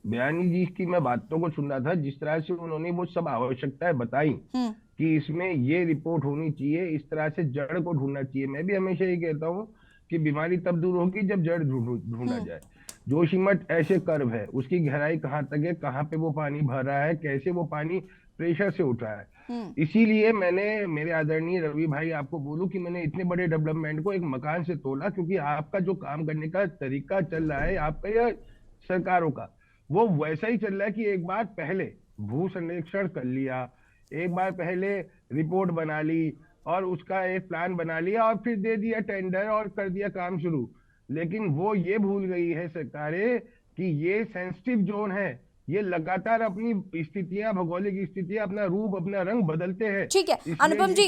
बयानी जी की मैं बातों को सुन रहा था, जिस तरह से उन्होंने वो सब आवश्यकताएं बताई कि इसमें ये रिपोर्ट होनी चाहिए, इस तरह से जड़ को ढूंढना चाहिए। मैं भी हमेशा ये कहता हूँ कि बीमारी तब दूर होगी जब जड़ ढूंढा जाए। जोशीमठ ऐसे कर्व है, उसकी गहराई कहाँ तक है, कहाँ पे वो पानी भर रहा है, कैसे वो पानी प्रेशर से उठ रहा है। इसीलिए मैंने, मेरे आदरणीय रवि भाई, आपको बोलूं कि मैंने इतने बड़े डेवलपमेंट को एक मकान से तोला, क्योंकि आपका जो काम करने का तरीका चल रहा है, आपका या सरकारों का, वो वैसा ही चल रहा है कि एक बार पहले भू सर्वेक्षण कर लिया, एक बार पहले रिपोर्ट बना ली और उसका एक प्लान बना लिया और फिर दे दिया टेंडर और कर दिया काम शुरू। लेकिन वो ये भूल गई है सरकारें कि ये सेंसिटिव जोन है, ये लगातार अपनी स्थितियां, भौगोलिक स्थितियां, अपना रूप, अपना रंग बदलते हैं। ठीक है अनुपम जी,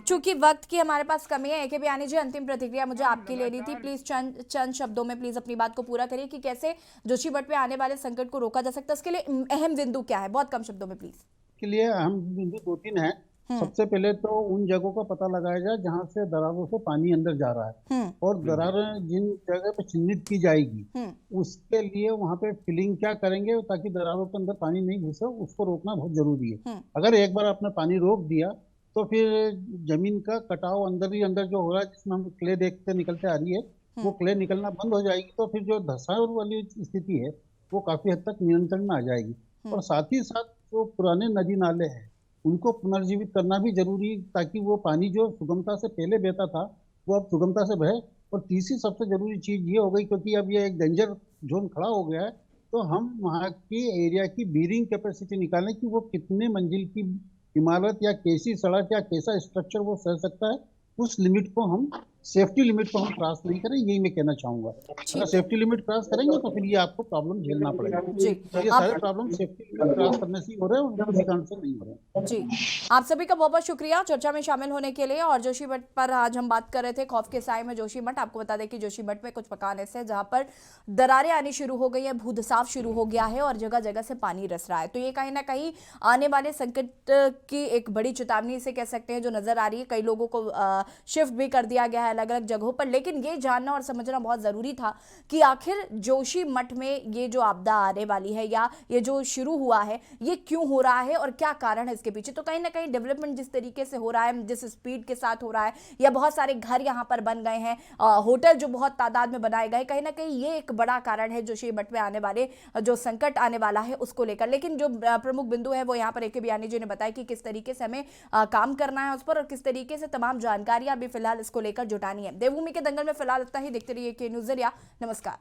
चूंकि वक्त की हमारे पास कमी है, एके बियानी जी अंतिम प्रतिक्रिया मुझे आपकी लेनी थी। प्लीज चंद शब्दों में प्लीज अपनी बात को पूरा करिए कि कैसे जोशीमठ पे आने वाले संकट को रोका जा सकता है, उसके लिए अहम बिंदु क्या है, बहुत कम शब्दों में प्लीज। के लिए अहम बिंदु 2-3 है। सबसे पहले तो उन जगहों का पता लगाया जाए जहाँ से दरारों से पानी अंदर जा रहा है, और दरारें जिन जगह पे चिन्हित की जाएगी उसके लिए वहाँ पे फिलिंग क्या करेंगे ताकि दरारों के अंदर पानी नहीं घुसे, उसको रोकना बहुत जरूरी है। अगर एक बार आपने पानी रोक दिया तो फिर जमीन का कटाव अंदर ही अंदर जो हो रहा है, जिसमें हम क्ले देखते निकलते आ रही है, वो क्ले निकलना बंद हो जाएगी, तो फिर जो धंसाव वाली स्थिति है वो काफी हद तक नियंत्रण में आ जाएगी। और साथ ही साथ जो पुराने नदी नाले हैं उनको पुनर्जीवित करना भी जरूरी, ताकि वो पानी जो सुगमता से पहले बहता था वो अब सुगमता से बहे। और तीसरी सबसे जरूरी चीज ये हो गई, क्योंकि अब ये एक डेंजर जोन खड़ा हो गया है, तो हम वहाँ की एरिया की बीरिंग कैपेसिटी निकालें कि वो कितने मंजिल की इमारत या कैसी सड़क या कैसा स्ट्रक्चर वो सह सकता है, उस लिमिट को हम, सेफ्टी लिमिट को हम क्रॉस नहीं करें, यही मैं कहना चाहूंगा। अगर सेफ्टी लिमिट क्रॉस करेंगे तो फिर ये आपको प्रॉब्लम झेलना पड़ेगा। ये सारे प्रॉब्लम सेफ्टी लिमिट क्रॉस करने से हो रहे हैं और किसी कारण से नहीं हो रहे। जी, आप सभी का बहुत बहुत शुक्रिया चर्चा में शामिल होने के लिए। और जोशीमठ पर आज हम बात कर रहे थे, खौफ के साए में जोशीमठ। आपको बता दें कि जोशीमठ में कुछ मकान ऐसे हैं जहां पर दरारें आनी शुरू हो गई है, भूधसाव शुरू हो गया है और जगह जगह से पानी रस रहा है। तो ये कहीं ना कहीं आने वाले संकट की एक बड़ी चेतावनी से कह सकते हैं जो नजर आ रही है। कई लोगों को शिफ्ट भी कर दिया गया है अलग अलग जगहों पर, लेकिन ये जानना और समझना बहुत जरूरी था कि आखिर जोशीमठ में ये जो आपदा आने वाली है या ये जो शुरू हुआ है ये क्यों हो रहा है और क्या कारण है इसके पीछे। तो कहीं ना कहीं डेवलपमेंट जिस तरीके से हो रहा है, जिस स्पीड के साथ हो रहा है, या बहुत सारे घर यहाँ पर बन गए हैं, होटल जो बहुत तादाद में बनाए गए, कहीं ना कहीं ये एक बड़ा कारण है जोशीमठ में आने वाले जो संकट आने वाला है उसको लेकर। लेकिन जो प्रमुख बिंदु है वो यहाँ पर एके बियानी जी ने बताया कि किस तरीके से हमें काम करना है उस पर और किस तरीके से तमाम जानकारियां भी फिलहाल इसको लेकर जुटानी है। देवभूमि के दंगल में फिलहाल इतना ही। देखते रहिए के न्यूज़ ज़रिया। नमस्कार।